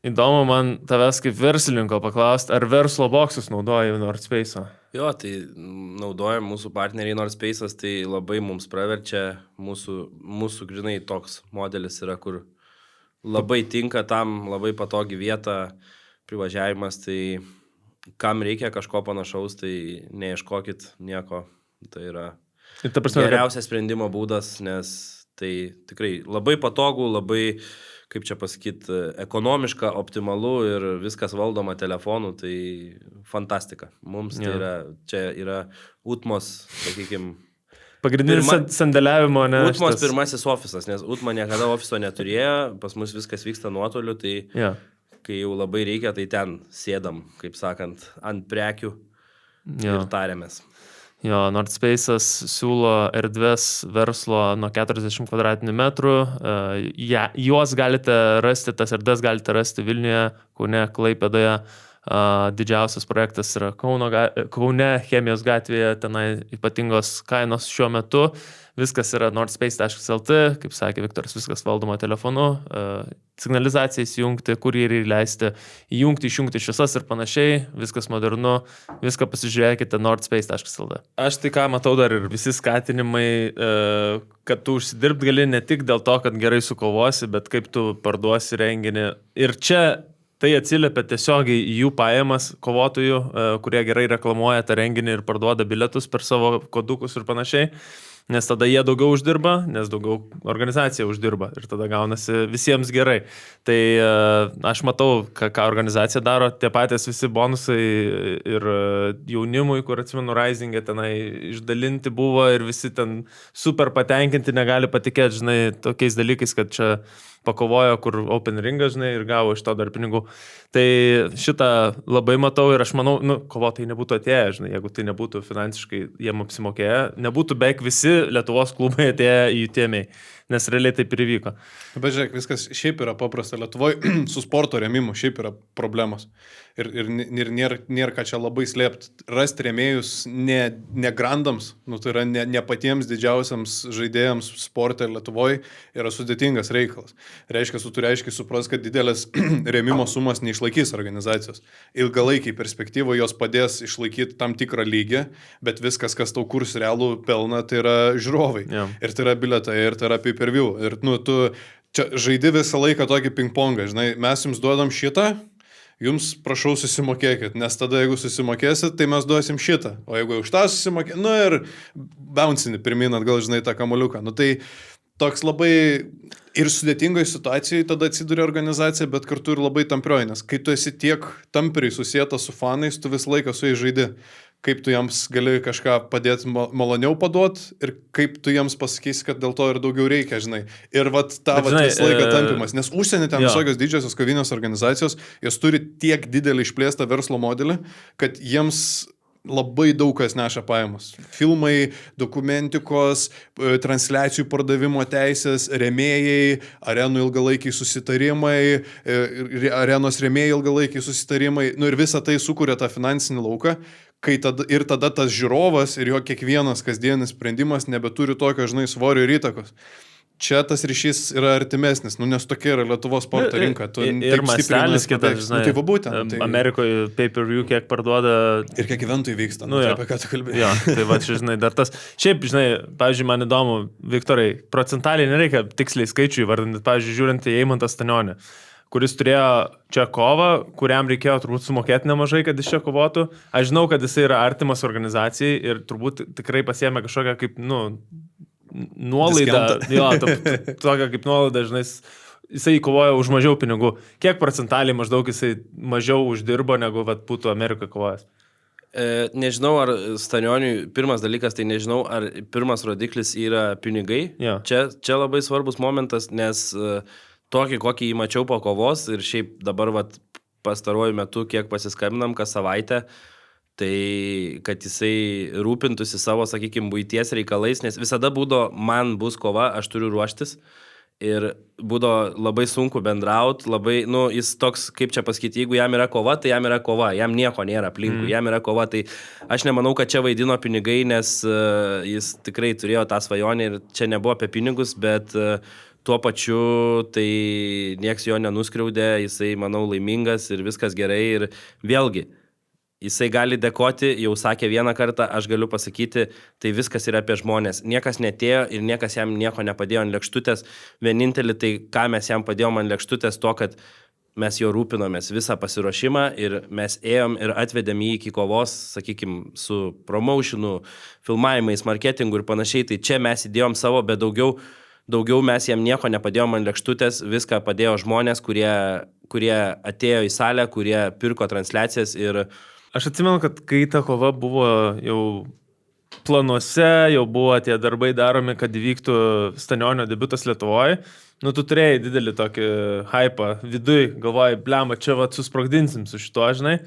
Speaker 2: įdomu man tavęs kaip verslininko paklausti, ar verslo boksus naudoja Nordspace'o?
Speaker 1: Jo, tai naudojam mūsų partneriai Nordspace'as, tai labai mums praverčia, mūsų grinai toks modelis yra, kur labai tinka tam, labai patogi vieta, privažiavimas, tai kam reikia kažko panašaus, tai neieškokit nieko. Tai yra geriausias sprendimo būdas, nes tai tikrai labai patogu, labai, kaip čia pasakyti, ekonomiška, optimalu ir viskas valdoma telefonu, tai fantastika. Mums tai yra, čia yra Utmos, sakykime,
Speaker 2: pagrindinis sandėliavimo, ne?
Speaker 1: Utmos pirmasis ofisas, nes Utma niekada ofiso neturėjo, pas mus viskas vyksta nuotoliu, tai kai jau labai reikia, tai ten sėdam, kaip sakant, ant prekių ir tariamės.
Speaker 2: Jo, Nordspace'as siūlo erdves verslo nuo 40 kvadratinių metrų. Juos galite rasti, tas erdves galite rasti Vilniuje, Kaune, Klaipėdoje. Didžiausias projektas yra Kaune, Chemijos gatvėje, tenai ypatingos kainos šiuo metu. Viskas yra nordspace.lt, kaip sakė Viktoras, viskas valdoma telefonu, signalizaciją įsijungti, kurjerį įleisti, įjungti, išjungti šviesas ir panašiai, viskas modernu, viską pasižiūrėkite nordspace.lt. Aš tai ką matau dar ir visi skatinimai, kad tu užsidirbt gali ne tik dėl to, kad gerai sukovosi, bet kaip tu parduosi renginį. Ir čia tai atsiliepia tiesiogiai į jų pajamas kovotojų, kurie gerai reklamuoja tą renginį ir parduoda bilietus per savo kodukus ir panašiai. Nes tada jie daugiau uždirba, nes daugiau organizacija uždirba ir tada gaunasi visiems gerai. Tai aš matau, ką organizacija daro, tie patys visi bonusai ir jaunimui, kur atsimenu Rising'e tenai išdalinti buvo ir visi ten super patenkinti, negali patikėti, žinai, tokiais dalykais, kad čia pakovojo, kur Open Ringas, žinai, ir gavo iš to dar pinigų. Tai šitą labai matau ir aš manau, kovotojai nebūtų atėję, žinai, jeigu tai nebūtų finansiškai jiem apsimokėję, nebūtų beveik visi Lietuvos klubai atėję į tėmiai, nes realiai taip ir įvyko.
Speaker 5: Bet žiūrėk, viskas šiaip yra paprasta. Lietuvoje su sporto rėmimu šiaip yra problemos. Ir nėra ką čia labai slėpti. Rasti rėmėjus ne grandams, tai yra ne patiems didžiausiams žaidėjams sporte Lietuvoje yra sudėtingas reikalas. Reiškia, tu turi aiškiai supras, kad didelės rėmimo sumas neišlaikys organizacijos. Ilgalaikiai perspektyvoje jos padės išlaikyti tam tikrą lygį, bet viskas, kas tau kurs realų pelną, tai yra žiūrovai. Ir tai yra biletai, ir tai yra pay-per-view. Ir tu čia žaidi visą laiką tokį ping-pongą. Žinai, mes jums duodam šitą, jums prašau susimokėkit, nes tada jeigu susimokėsit, tai mes duosim šitą. O jeigu už tą susimokėsit, ir bouncini pirmin atgal, žinai, tą kamuoliuką. Tai toks labai ir sudėtingoje situacijoje tada atsiduria organizacija, bet kartu ir labai tamprioji, nes kai tu esi tiek tampriai susietas su fanais, tu visą laiką su jais žaidi. Kaip tu jiems gali kažką padėti maloniau paduoti ir kaip tu jiems pasakysi, kad dėl to ir daugiau reikia, žinai. Ir visą laiką tampimas, nes užsienį ten visokios didžiosios kavinės organizacijos, jos turi tiek didelį išplėstą verslo modelį, kad jiems labai daug kas neša pajamas. Filmai, dokumentikos, transliacijų pardavimo teisės, rėmėjai, arenų ilgalaikiai susitarimai, arenos rėmėjai ilgalaikiai susitarimai, ir visa tai sukuria tą finansinį lauką, ir tada tas žiūrovas ir jo kiekvienas kasdienis sprendimas nebeturi tokio, žinai, svorio ir įtakos. Čia tas ryšys yra artimesnis, nes tokia yra Lietuvos sporto rinka.
Speaker 2: Ir mastelis kitas, žinai.
Speaker 5: Tai būtent.
Speaker 2: Amerikoje pay-per-view kiek parduoda.
Speaker 5: Ir kiek eventų įvyksta, apie ką tu kalbėjai.
Speaker 2: Jo, tai va, žinai, dar tas. Šiaip, žinai, pavyzdžiui, man įdomu, Viktorai, procentaliai nereikia tiksliai skaičių įvardinti, pavyzdžiui, žiūrint į Eimantą Stanionį, kuris turėjo čia kovą, kuriam reikėjo turbūt sumokėti nemažai, kad jis čia kovotų. Aš žinau, kad jisai yra artimas organizacijai ir turbūt tikrai pasiėmė kažkokią kaip, nuolaidą, tokia kaip nuolaida, žinai, jisai kovojo už mažiau pinigų. Kiek procentaliai maždaug jisai mažiau uždirbo, negu būtų Amerikoje kovojęs?
Speaker 1: Nežinau, ar Stanioniui, pirmas dalykas, tai nežinau, ar pirmas rodiklis yra pinigai. Čia labai svarbus momentas, nes tokį, kokį jį mačiau po kovos ir šiaip dabar pastaruoju metu, kiek pasiskambinam kas savaitę, Tai kad jisai rūpintųsi savo, sakykime, buities reikalais, nes visada man bus kova, aš turiu ruoštis. Ir būdo labai sunku bendraut, labai, jis toks, kaip čia pasakyti, jeigu jam yra kova, tai jam yra kova, jam nieko nėra aplinkui, jam yra kova, tai aš nemanau, kad čia vaidino pinigai, nes jis tikrai turėjo tą svajonę ir čia nebuvo apie pinigus, bet tuo pačiu tai nieks jo nenuskriaudė, jisai, manau, laimingas ir viskas gerai ir vėlgi. Jisai gali dėkoti, jau sakė vieną kartą, aš galiu pasakyti, tai viskas yra apie žmonės. Niekas netėjo ir niekas jam nieko nepadėjo ant lėkštutės. Vienintelį tai, ką mes jam padėjom ant lėkštutės, to, kad mes jo rūpinomės visą pasiruošimą ir mes ėjom ir atvedėm jį iki kovos, sakykime, su promotionu, filmavimais, marketingu ir panašiai. Tai čia mes įdėjom savo, bet daugiau mes jam nieko nepadėjom ant lėkštutės, viską padėjo žmonės, kurie atėjo į salę, kurie pirko transliacijas ir
Speaker 2: Aš atsimenu, kad kai ta kova buvo jau planuose, jau buvo tie darbai daromi, kad įvyktų Stanionio debiutas Lietuvoje, tu turėjai didelį tokį hypą viduj, galvojai, blemba, čia susprogdinsim su šituo, žinai.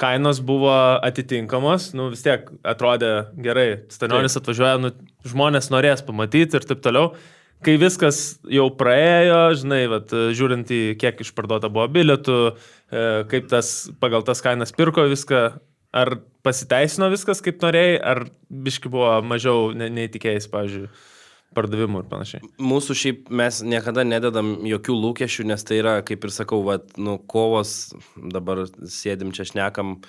Speaker 2: Kainos buvo atitinkamos, vis tiek atrodė gerai, Stanionis atvažiuoja, žmonės norės pamatyti ir taip toliau. Kai viskas jau praėjo, žinai, žiūrint į kiek išparduota buvo bilietų, kaip pagal tas kainas pirko viską, ar pasiteisino viskas kaip norėjai, ar biški buvo mažiau neįtikėjęs, pavyzdžiui, pardavimų ir panašiai.
Speaker 1: Mūsų šiaip mes niekada nededam jokių lūkesčių, nes tai yra, kaip ir sakau, kovos, dabar sėdim čia šnekam,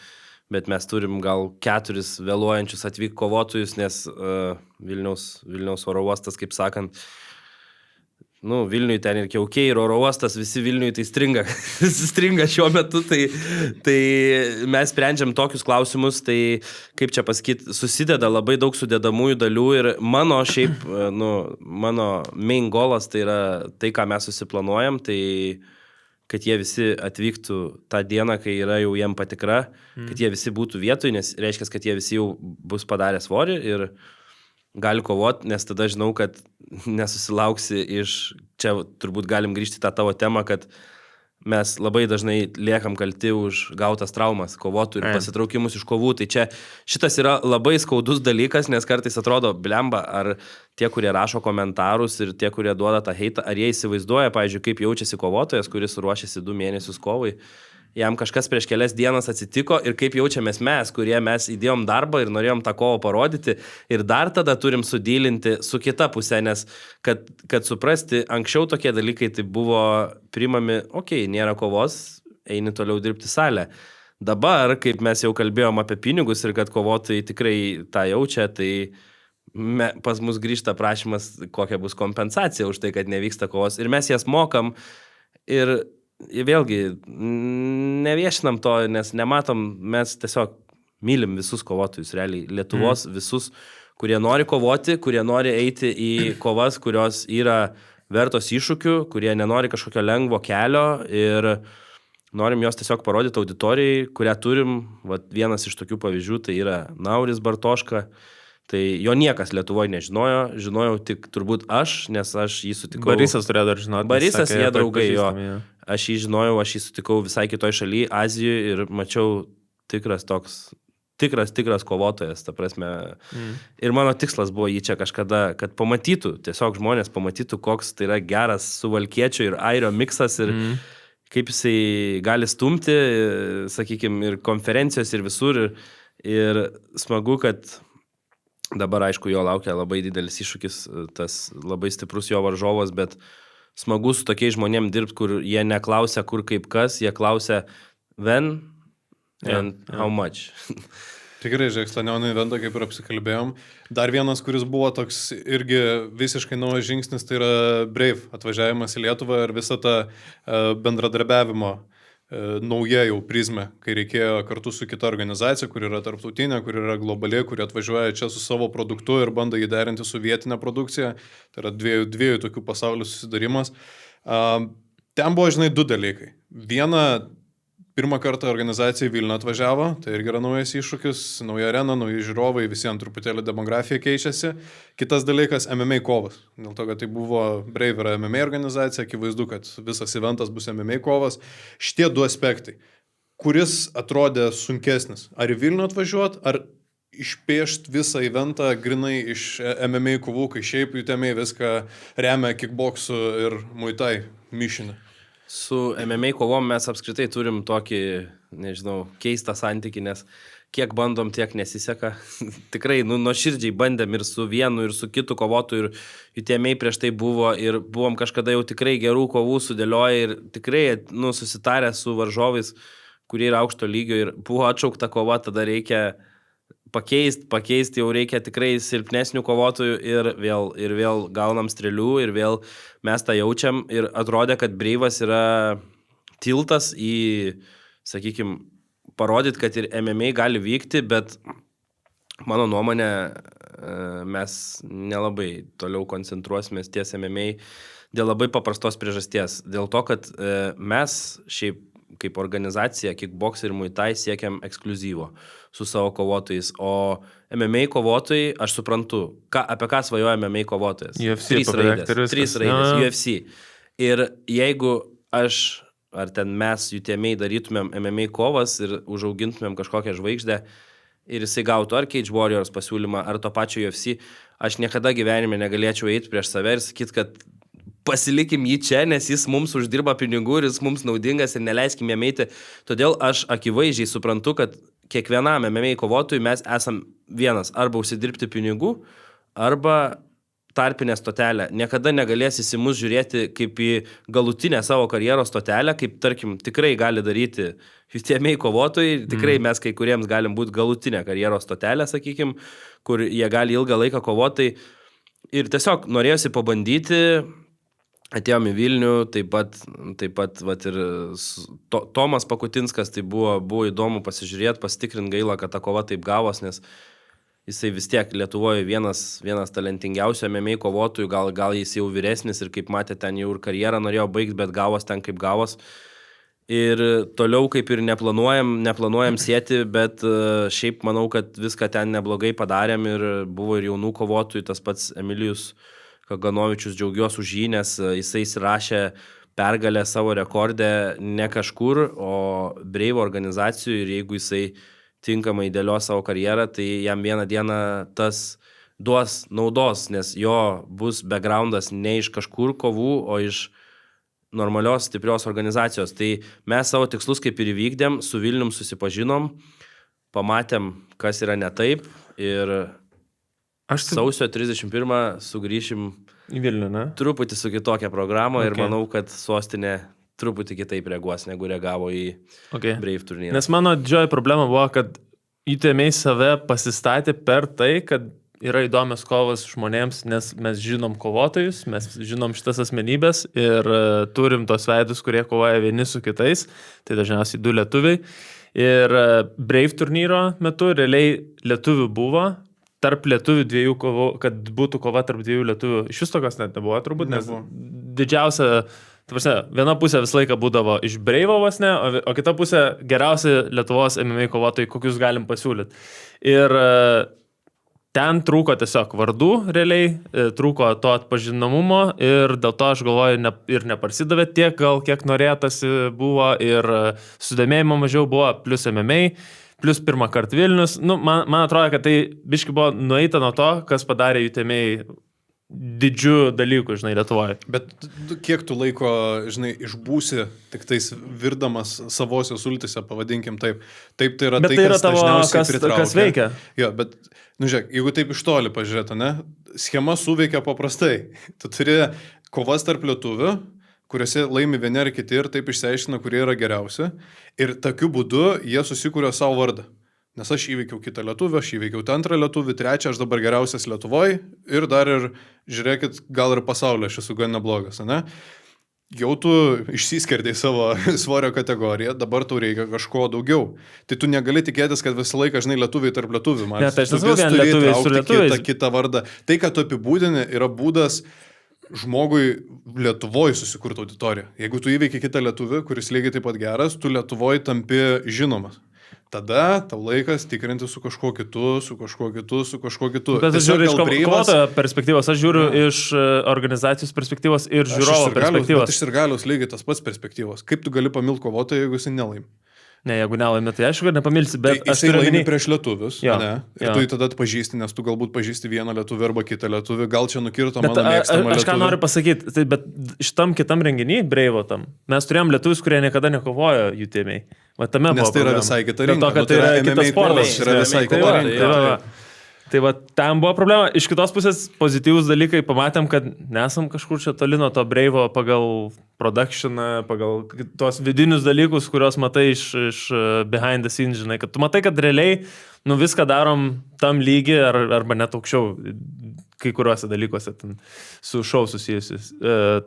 Speaker 1: bet mes turim gal 4 vėluojančius atvyk kovotojus, nes Vilniaus oro uostas, kaip sakant, Vilniui ten ir Kiaukiai, ir oro uostas, visi Vilniui tai stringa šiuo metu, tai mes sprendžiam tokius klausimus, tai kaip čia pasakyti, susideda labai daug sudedamųjų dalių ir mano main golas tai yra tai, ką mes susiplanuojam, tai kad jie visi atvyktų tą dieną, kai yra jau jiem patikra, kad jie visi būtų vietoj, nes reiškia, kad jie visi jau bus padarę svorį ir gali kovoti, nes tada žinau, kad nesusilauksi čia turbūt galim grįžti tą tavo temą, kad mes labai dažnai liekam kalti už gautas traumas, kovotų ir pasitraukimus iš kovų. Tai čia šitas yra labai skaudus dalykas, nes kartais atrodo, blemba, ar tie, kurie rašo komentarus ir tie, kurie duoda tą heitą, ar jie įsivaizduoja, pavyzdžiui, kaip jaučiasi kovotojas, kuris ruošiasi 2 mėnesius kovai. Jam kažkas prieš kelias dienas atsitiko ir kaip jaučiamės mes, kurie mes įdėjom darbą ir norėjom tą kovą parodyti ir dar tada turim sudylinti su kita pusė, nes kad suprasti, anksčiau tokie dalykai tai buvo primami, nėra kovos, eini toliau dirbti salę. Dabar, kaip mes jau kalbėjom apie pinigus ir kad kovotojai tikrai tą jaučia, tai pas mus grįžta prašymas, kokia bus kompensacija už tai, kad nevyksta kovos ir mes jas mokam ir vėlgi, neviešinam to, nes nematom, mes tiesiog mylim visus kovotojus, realiai, Lietuvos visus, kurie nori kovoti, kurie nori eiti į kovas, kurios yra vertos iššūkių, kurie nenori kažkokio lengvo kelio ir norim jos tiesiog parodyti auditorijai, kurią turim, vienas iš tokių pavyzdžių, tai yra Nauris Bartoška, tai jo niekas Lietuvoje nežinojo, žinojau tik turbūt aš, nes aš jį sutikau.
Speaker 2: Barisas turėjo dar žinoti.
Speaker 1: Barisas, jie draugai jo. Aš jį žinojau, aš jį sutikau visai kitoj šalyje, Azijoje ir mačiau tikras kovotojas, ta prasme. Ir mano tikslas buvo jį čia kažkada, kad pamatytų, tiesiog žmonės pamatytų, koks tai yra geras suvalkiečio ir airio miksas ir kaip jisai gali stumti, sakykime, ir konferencijos ir visur. Ir smagu, kad dabar, aišku, jo laukia labai didelis iššūkis, tas labai stiprus jo varžovas, bet smagu su tokiais žmonėm dirbti, kur jie neklausia kur kaip kas, jie klausia when and how much.
Speaker 5: Tikrai, žiūrėk, Stanionio eventą, kaip ir apsikalbėjom. Dar vienas, kuris buvo toks irgi visiškai naujas žingsnis, tai yra Brave atvažiavimas į Lietuvą ir visą tą bendradarbiavimo nauja jau prizmė, kai reikėjo kartu su kita organizacija, kur yra tarptautinė, kur yra globali, kuri atvažiuoja čia su savo produktu ir bando jį derinti su vietinė produkcija. Tai yra dviejų tokių pasaulių susidarimas. Ten buvo, žinai, 2 dalykai. Viena, pirmą kartą organizacija į Vilnių atvažiavo, tai irgi yra naujas iššūkis, nauja arena, nauji žiūrovai, visiems truputėlį demografija keičiasi. Kitas dalykas – MMA kovas. Dėl to, kad tai buvo Brave yra MMA organizacija, akivaizdu, kad visas eventas bus MMA kovas. Šitie 2 aspektai. kuris atrodė sunkesnis? Ar į Vilnių atvažiuot, ar išpėšt visą eventą grinai iš MMA kovų, kai šiaip UTMA viską remia kickboxu ir muay-thai mišinį?
Speaker 1: Su MMA kovom mes apskritai turim tokį, nežinau, keistą santykį, nes kiek bandom, tiek nesiseka. Tikrai, nuoširdžiai bandėm ir su vienu, ir su kitu kovotu, ir UTMA prieš tai buvo, ir buvom kažkada jau tikrai gerų kovų sudėlioję, ir tikrai, susitarę su varžovais, kurie yra aukšto lygio, ir buvo atšaukta kova, tada reikia pakeisti, jau reikia tikrai silpnesnių kovotojų, ir vėl gaunam strėlių, ir vėl mes tą jaučiam, ir atrodė, kad Breivas yra tiltas į, sakykime, parodyti, kad ir MMA gali vykti, bet mano nuomonė, mes nelabai toliau koncentruosimės ties MMA dėl labai paprastos priežasties. Dėl to, kad mes šiaip kaip organizacija, kickbox ir muay-thai siekiam ekskliuzyvo su savo kovotojais, o MMA kovotojai, aš suprantu, apie ką svajoja MMA kovotojas.
Speaker 2: UFC,
Speaker 1: 3 raidės, UFC. Ir jeigu aš, ar ten mes UTMA darytumėm MMA kovas ir užaugintumėm kažkokią žvaigždę ir jisai gautų ar Cage Warriors pasiūlymą, ar to pačio UFC, aš niekada gyvenime negalėčiau eiti prieš save ir sakyti, kad pasilikim jį čia, nes jis mums uždirba pinigų ir jis mums naudingas ir neleiskim jam eiti. Todėl aš akivaizdžiai suprantu, kad kiekvienam MMA kovotojui mes esam vienas, arba užsidirbti pinigų, arba tarpinę stotelę. Niekada negalės į mus žiūrėti kaip į galutinę savo karjeros stotelę, kaip, tarkim, tikrai gali daryti UTMA kovotojai, tikrai mes kai kuriems galim būti galutinę karjeros stotelę, sakykim, kur jie gali ilgą laiką kovoti. Ir tiesiog norėjosi pabandyti. Atėjom į Vilnių, taip pat vat, ir Tomas Pakutinskas, tai buvo įdomu pasižiūrėti, pasitikrinti, gaila, kad ta kova taip gavos, nes jisai vis tiek Lietuvoje vienas talentingiausių MMA kovotojų, gal jis jau vyresnis ir kaip matė, ten jau ir karjerą norėjo baigti, bet gavos ten kaip gavos. Ir toliau kaip ir neplanuojam sėti, bet šiaip manau, kad viską ten neblogai padarėm ir buvo ir jaunų kovotojų, tas pats Emilijus Kaganovičius, džiaugiuosi už jį, nes jisai įsirašė pergalę savo rekordę ne kažkur, o Breivo organizacijų, ir jeigu jisai tinkamai dėlios savo karjerą, tai jam vieną dieną tas duos naudos, nes jo bus backgroundas ne iš kažkur kovų, o iš normalios, stiprios organizacijos. Tai mes savo tikslus kaip ir įvykdėm, su Vilnium susipažinom, pamatėm, kas yra ne taip, ir sausio 31 sugrįšim
Speaker 2: į Vilnių, ne?
Speaker 1: Truputį su kitokia programa, ir manau, kad sostinė truputį kitaip reaguos, negu reagavo į Brave turnyrą.
Speaker 2: Nes mano didžioji problema buvo, kad UTMA save pasistatė per tai, kad yra įdomios kovos žmonėms, nes mes žinom kovotojus, mes žinom šitas asmenybės ir turim tos veidus, kurie kovoja vieni su kitais, tai dažniausiai 2 lietuviai. Ir Brave turnyro metu realiai lietuvių buvo, tarp lietuvių 2 kovų, kad būtų kova tarp 2 lietuvių. Iš vis tokios net nebuvo, turbūt, nes didžiausia, viena pusė visą laiką būdavo iš Breivo vos ne, o kita pusė geriausi Lietuvos MMA kovotojai, kokius galim pasiūlyti. Ir ten trūko tiesiog vardų realiai, trūko to atpažinamumo ir dėl to aš galvoju ir neparsidavė tiek, gal kiek norėtasi buvo, ir sudomėjimo mažiau buvo, plus MMA. Plus pirmą kartą Vilnius. Man atrodo, kad tai biški buvo nueita nuo to, kas padarė UTMA didžių dalykų, žinai, Lietuvoje.
Speaker 5: Bet kiek tu laiko, žinai, išbūsi tik tais virdamas savosios sultise, pavadinkim taip. Taip, tai yra
Speaker 2: bet tai, kas dažniausiai pritraukia. Kas veikia.
Speaker 5: Jo, bet, žiūrėk, jeigu taip iš toli pažiūrėtų, ne, schema suveikia paprastai. Tu turi kovas tarp lietuvių, kuriuose laimi vieni ar kiti ir taip išsiaiškina, kurie yra geriausi. Ir tokiu būdu jie susikūrė savo vardą. Nes aš įveikiau kitą lietuvį, aš įveikiau antrą lietuvį, trečią, aš dabar geriausias Lietuvoje ir dar ir, žiūrėkit, gal ir pasaulio aš esu gan neblogas, ne? Jau tu išsiskerdėjai savo svorio kategoriją, dabar tau reikia kažko daugiau. Tai tu negali tikėtis, kad visą laiką, žinai, lietuviai tarp lietuvių.
Speaker 2: Ne, tai aš nesakau, vien lietuviai su lietuviais.
Speaker 5: Kitą vardą. Tai, ką tu apibūdini, yra būdas žmogui Lietuvoje susikurti auditoriją. Jeigu tu įveiki kitą lietuvį, kuris lygiai taip pat geras, tu Lietuvoje tampi žinomas. Tada tau laikas tikrinti su kažkuo kitu.
Speaker 2: Bet aš žiūriu iš kovotojo perspektyvos, aš žiūriu iš organizacijos perspektyvos ir žiūrovo perspektyvos.
Speaker 5: Bet iš sirgaliaus lygiai tas pats perspektyvos. Kaip tu gali pamilti kovotoją, jeigu jis nelaimi?
Speaker 2: Ne, jeigu nelaimi, tai aišku, kad nepamilsi, bet
Speaker 5: Tai
Speaker 2: aš
Speaker 5: jisai
Speaker 2: turiu
Speaker 5: laimi
Speaker 2: omeny-
Speaker 5: prieš lietuvius,
Speaker 2: Jo,
Speaker 5: ne? Ir
Speaker 2: jo.
Speaker 5: tu jį tada atpažįsti, nes tu galbūt pažįsti vieną lietuvį arba kitą lietuvį, gal čia nukirto
Speaker 2: Bet
Speaker 5: mano mėgstamą
Speaker 2: aš ką
Speaker 5: lietuvį.
Speaker 2: noriu pasakyti, tai, bet šitam kitam renginį, Breivo tam, mes turėjom lietuvius, kurie niekada nekovojo jų tėmiai. Va tame
Speaker 5: Nes
Speaker 2: buvo
Speaker 5: tai yra
Speaker 2: problema.
Speaker 5: visai kita
Speaker 2: Dėl to,
Speaker 5: rinka,
Speaker 2: kad
Speaker 5: nu,
Speaker 2: tai
Speaker 5: tai
Speaker 2: yra
Speaker 5: yra
Speaker 2: kitas
Speaker 5: MMA
Speaker 2: sportas.
Speaker 5: kovos, yra visai
Speaker 2: Tai
Speaker 5: kita
Speaker 2: va,
Speaker 5: rinka,
Speaker 2: tai va,
Speaker 5: taip.
Speaker 2: va. Tai va, ten buvo problema. Iš kitos pusės pozityvūs dalykai, pamatėm, kad nesam kažkur čia toli nuo to Breivo pagal productioną, pagal tuos vidinius dalykus, kuriuos matai iš behind the scenes, žinai, kad tu matai, kad realiai viską darom tam lygi arba net aukščiau kai kuriuose dalykuose ten, su šou susijusius.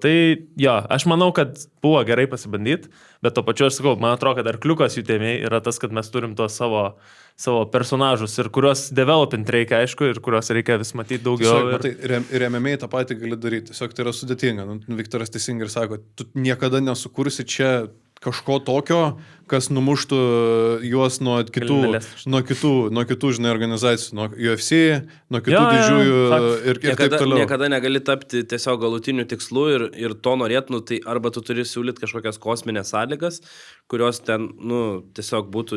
Speaker 2: Tai jo, aš manau, kad buvo gerai pasibandyti, bet to pačiu aš sakau, man atrodo, kad arkliukas jų tėmiai yra tas, kad mes turim tuos savo personažus ir kuriuos developint reikia, aišku, ir kuriuos reikia vis matyti daugiau.
Speaker 5: Tiesiog, matai, ir MMA tą patį gali daryti, tiesiog tai yra sudėtinga. Viktoras teisingai ir sako, tu niekada nesukursi čia kažko tokio, kas numuštų juos nuo kitų, žinai, organizacijų, nuo UFC, nuo kitų didžiųjų ir taip toliau.
Speaker 1: Niekada negali tapti tiesiog galutiniu tikslu ir to norėtų, tai arba tu turi siūlyti kažkokias kosminės sąlygas, kurios ten, tiesiog būtų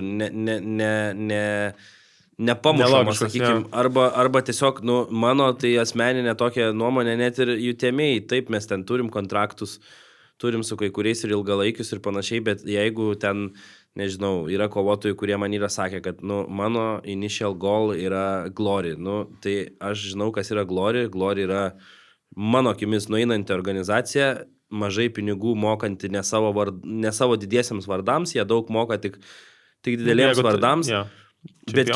Speaker 1: nepamušamos, sakykime, arba tiesiog, mano tai asmeninė tokia nuomonė, net ir jų tėmiai, taip mes ten turim kontraktus, turim su kai kuriais ir ilgalaikius ir panašiai, bet jeigu ten, nežinau, yra kovotojai, kurie man yra sakę, kad, mano initial goal yra Glory, tai aš žinau, kas yra Glory yra mano akimis nueinanti organizacija, mažai pinigų mokanti ne savo didiesiams vardams, jie daug moka tik dideliems vardams, bet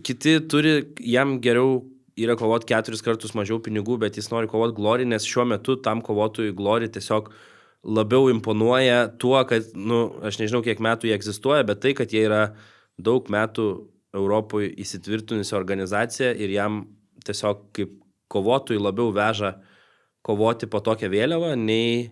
Speaker 1: kiti turi, jam geriau yra kovoti 4 kartus mažiau pinigų, bet jis nori kovoti Glory, nes šiuo metu tam kovotojui Glory tiesiog labiau imponuoja tuo, kad, aš nežinau, kiek metų jie egzistuoja, bet tai, kad jie yra daug metų Europoje įsitvirtinusi organizacija ir jam tiesiog kaip kovotojui labiau veža kovoti po tokią vėliavą, nei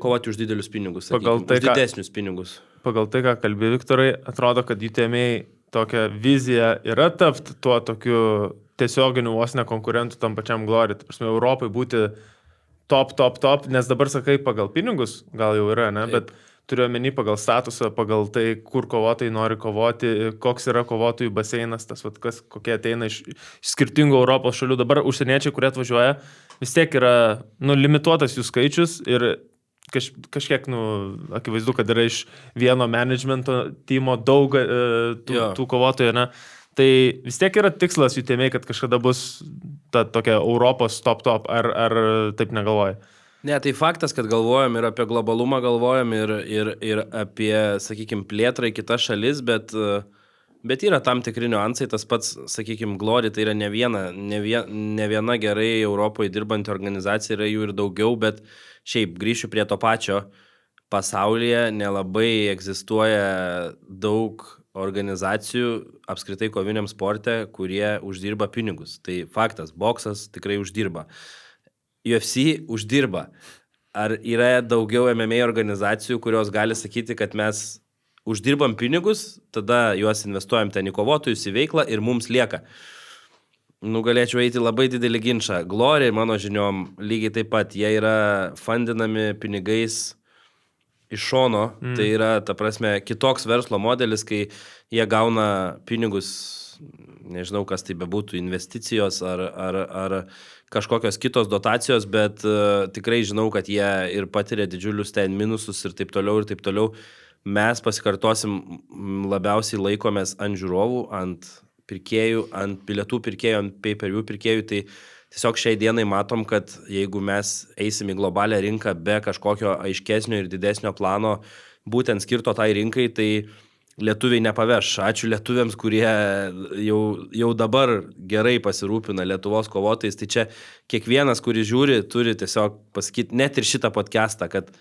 Speaker 1: kovoti už didelius pinigus, sakykime, už didesnius pinigus.
Speaker 2: Pagal tai, ką kalbė Viktorai, atrodo, kad jų tėmiai tokia vizija yra tapti tuo tokiu tiesioginiu vos ne konkurentu tam pačiam Glory. Tai prasme, Europai būti top, nes dabar sakai pagal pinigus, gal jau yra, ne, bet turiu omeny pagal statusą, pagal tai, kur kovotojai nori kovoti, koks yra kovotojų baseinas, tas, kokie ateina iš skirtingų Europos šalių. Dabar užsieniečiai, kurie atvažiuoja, vis tiek yra, limituotas jų skaičius ir kažkiek, akivaizdu, kad yra iš vieno managemento timo daug tų kovotojų, ne. Tai vis tiek yra tikslas jų tėmiai, kad kažkada bus ta tokia Europos top, ar taip negalvoja?
Speaker 1: Ne, tai faktas, kad galvojam ir apie globalumą galvojam ir apie, sakykime, plėtrą į kitas šalis, bet yra tam tikri niuansai, tas pats, sakykime, Glory, tai yra ne viena gerai Europoje dirbanti organizacija, yra jų ir daugiau, bet šiaip grįšiu prie to pačio, pasaulyje nelabai egzistuoja daug organizacijų apskritai koviniam sporte, kurie uždirba pinigus. Tai faktas, boksas tikrai uždirba. UFC uždirba. Ar yra daugiau MMA organizacijų, kurios gali sakyti, kad mes uždirbam pinigus, tada juos investuojam ten į kovotojus, į veiklą ir mums lieka. Galėčiau eiti labai didelį ginčą. Glory, mano žiniom, lygiai taip pat, jie yra fundinami pinigais iš šono, tai yra, ta prasme, kitoks verslo modelis, kai jie gauna pinigus, nežinau, kas tai bebūtų, investicijos ar kažkokios kitos dotacijos, bet tikrai žinau, kad jie ir patiria didžiulius ten minusus ir taip toliau. Mes pasikartosim, labiausiai laikomės ant žiūrovų, ant pirkėjų, ant bilietų pirkėjų, ant pay-per-view pirkėjų, tai tiesiog šiai dienai matom, kad jeigu mes eisim į globalią rinką be kažkokio aiškesnio ir didesnio plano, būtent skirto tai rinkai, tai lietuviai nepaveš. Ačiū lietuviams, kurie jau dabar gerai pasirūpina Lietuvos kovotojais. Tai čia kiekvienas, kuris žiūri, turi tiesiog pasakyti, net ir šitą podcastą, kad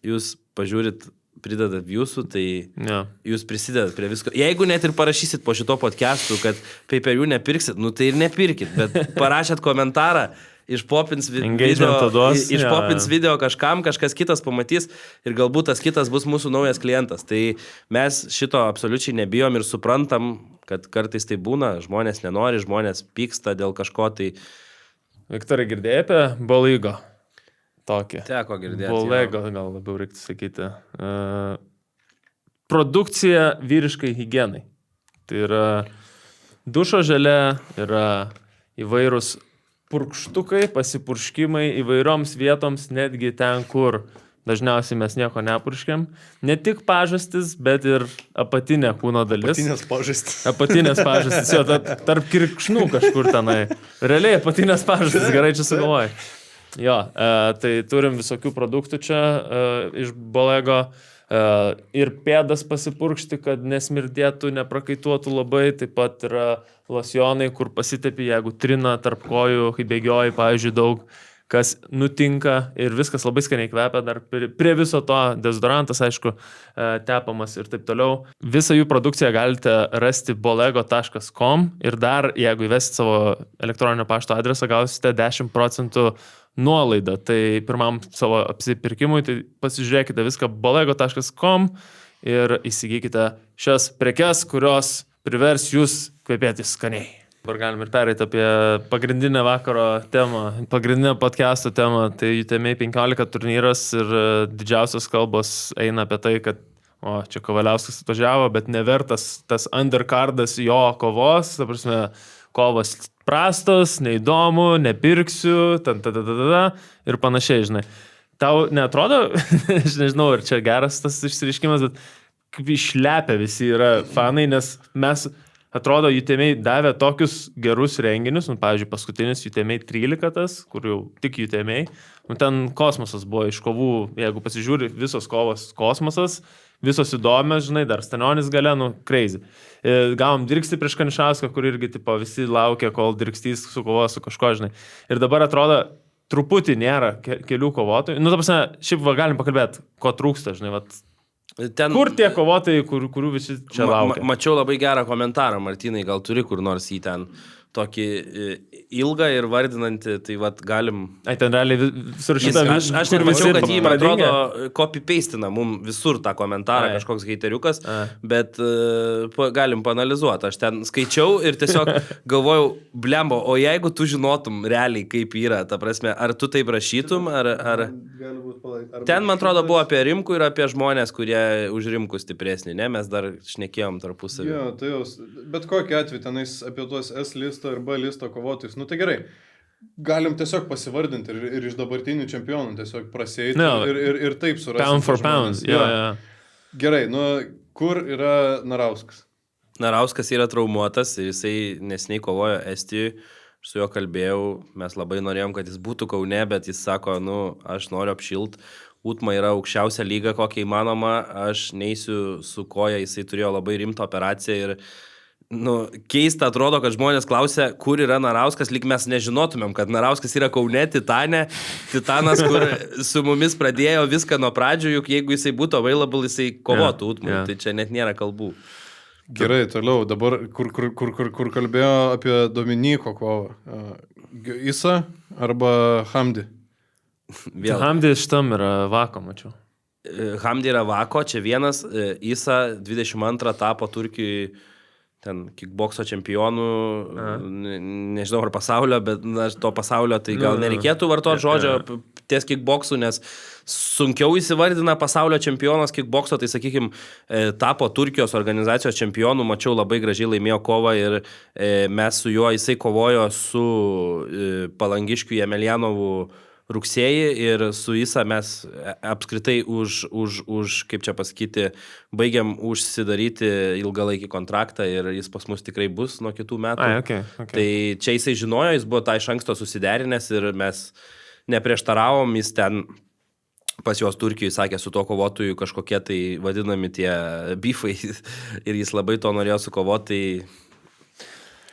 Speaker 1: jūs pažiūrit, pridedat jūsų, tai jūs prisidedat prie visko. Jeigu net ir parašysit po šito podcastu, kad pay-per-view nepirksit, tai ir nepirkit, bet parašėt komentarą, išpopins video kažkam, kažkas kitas pamatys ir galbūt tas kitas bus mūsų naujas klientas. Tai mes šito absoliučiai nebijom ir suprantam, kad kartais tai būna, žmonės nenori, žmonės pyksta dėl kažko. Tai...
Speaker 2: Viktorai, girdėjai apie Bolygo? Tokį.
Speaker 1: Teko girdėti.
Speaker 2: Bolego, gal labiau reiktų sakyti. produkcija vyriškai higienai. Tai yra dušo želė, yra įvairūs purkštukai, pasipurškimai įvairioms vietoms, netgi ten, kur dažniausiai mes nieko nepurškiam. Ne tik pažastis, bet ir apatinė kūno dalis. Apatinės pažastis, jo, tarp kirkšnų kažkur tenai. Realiai apatinės pažastis, gerai čia sugalvoji. Jo, tai turim visokių produktų čia iš Bolego. Ir pėdas pasipurkšti, kad nesmirdėtų, neprakaituotų labai. Taip pat yra losionai, kur pasitepi, jeigu trina tarp kojų, kai bėgioji, pavyzdžiui, daug. Kas nutinka ir viskas labai skaniai kvepia, dar prie viso to dezodorantas, aišku, tepamas ir taip toliau. Visą jų produkciją galite rasti bolego.com ir dar, jeigu įvesit savo elektroninio pašto adresą, gausite 10% nuolaidą. Tai pirmam savo apsipirkimui, tai pasižiūrėkite viską bolego.com ir įsigykite šias prekes, kurios privers jūs kvepėti skaniai. Dabar galim ir pereiti apie pagrindinę vakaro temą, pagrindinę podcast'o temą. Tai UTMA 15 turnyras ir didžiausios kalbos eina apie tai, kad čia Kavaliauskas atvažiavo, bet nevertas tas undercardas jo kovos, ta prasme, kovos prastos, neįdomu, nepirksiu, ir panašiai, žinai. Tau neatrodo, aš nežinau, ar čia geras tas išsireiškimas, bet kaip išlepia visi yra fanai, nes mes atrodo, UTMA davė tokius gerus renginius, pavyzdžiui, paskutinis UTMA 13, kur jau tik UTMA, ten kosmosas buvo iš kovų, jeigu pasižiūri, visos kovos kosmosas, visos įdomios, žinai, dar Stanionis gale, crazy. Gavom Dirkstį prieš Kanišauską, kur irgi tipo, visi laukia, kol Dirkstys sukovos su kažko, žinai. Ir dabar atrodo, truputį nėra kelių kovotojų. Ta prasme, šiaip galim pakalbėti, ko trūksta, žinai, kur tie kovotojai, kurių visi čia laukia?
Speaker 1: Mačiau labai gerą komentarą, Martynai, gal turi kur nors į ten tokį ilgą ir vardinantį, tai galim...
Speaker 2: Ten realiai surašyta...
Speaker 1: Aš net mačiau, kad jį, man atrodo, copy-pastina mums visur tą komentarą, kažkoks heiteriukas, bet galim panalizuoti. Aš ten skaičiau ir tiesiog galvojau, blembo, o jeigu tu žinotum realiai, kaip yra, ta prasme, ar tu taip rašytum, ar... Ten, man atrodo, buvo apie Rimkų ir apie žmonės, kurie už Rimkų stipresnį, ne? Mes dar šnekėjom tarpusavį.
Speaker 5: Jo, tai jau, bet kokį atveju tenais apie tuos S listo ir B listo kovotojus, tai gerai, galim tiesiog pasivardinti ir iš dabartinių čempionų tiesiog prasieiti ir taip surasti.
Speaker 2: Pound for pound, jo.
Speaker 5: Gerai, kur yra Narauskas?
Speaker 1: Narauskas yra traumuotas ir jisai neseniai kovojo Estijoje. Su juo kalbėjau, mes labai norėjom, kad jis būtų Kaune, bet jis sako, aš noriu apšilt. UTMA yra aukščiausia lyga, kokia įmanoma, aš neisiu su koja, jisai turėjo labai rimtą operaciją ir keista atrodo, kad žmonės klausia, kur yra Narauskas, lyg mes nežinotumėm, kad Narauskas yra Kaune, Titanas, kur su mumis pradėjo viską nuo pradžių, juk jeigu jisai būtų available, jisai kovotų UTMA, tai čia net nėra kalbų.
Speaker 5: Gerai, toliau, dabar kur kalbėjo apie Dominiko kovą. Isa arba Hamdi?
Speaker 2: Hamdi šitam yra Vako, mačiau.
Speaker 1: Hamdi yra Vako, čia vienas. Isa 22 tapo Turkijai ten kickbokso čempionų, nežinau ar pasaulio, bet to pasaulio tai gal nereikėtų vartoti žodžio ties kickboksų, nes sunkiau įsivardina pasaulio čempionas kickbokso, tai sakykime, tapo Turkijos organizacijos čempionų, mačiau labai gražiai laimėjo kovą ir mes su juo, jisai kovojo su Palangiškiu Jemelianovu rugsėjį ir su Isa mes apskritai už kaip čia pasakyti, baigiam užsidaryti ilgalaikį kontraktą ir jis pas mus tikrai bus nuo kitų metų.
Speaker 2: Okay.
Speaker 1: Tai čia jisai žinojo, jis buvo tą iš anksto susiderinęs ir mes neprieštaravom, jis ten pas juos Turkijoje sakė su to kovotojų kažkokie tai vadinami tie bifai ir jis labai to norėjo sukovoti.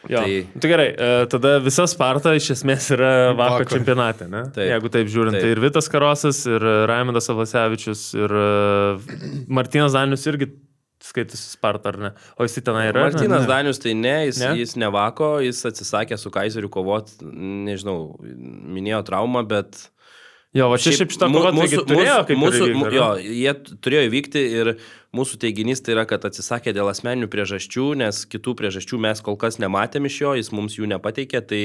Speaker 2: Tai gerai, tada visa Sparta iš esmės yra Vako čempionate, ne? Taip, jeigu taip žiūrint, tai ir Vitas Karosas, ir Raimondas Avasevičius, ir Martynas Danius irgi skaitosi Sparta, ar ne? O jis tenai yra?
Speaker 1: Martynas Danius tai ne, jis ne Vako, jis atsisakė su Kaiseriu kovoti, nežinau, minėjo traumą, bet...
Speaker 2: Jo, va čia šiaip šitą kovą turėjo kaip įvykti.
Speaker 1: Jo, jie turėjo įvykti ir mūsų teiginys tai yra, kad atsisakė dėl asmeninių priežasčių, nes kitų priežasčių mes kol kas nematėm iš jo, jis mums jų nepateikė, tai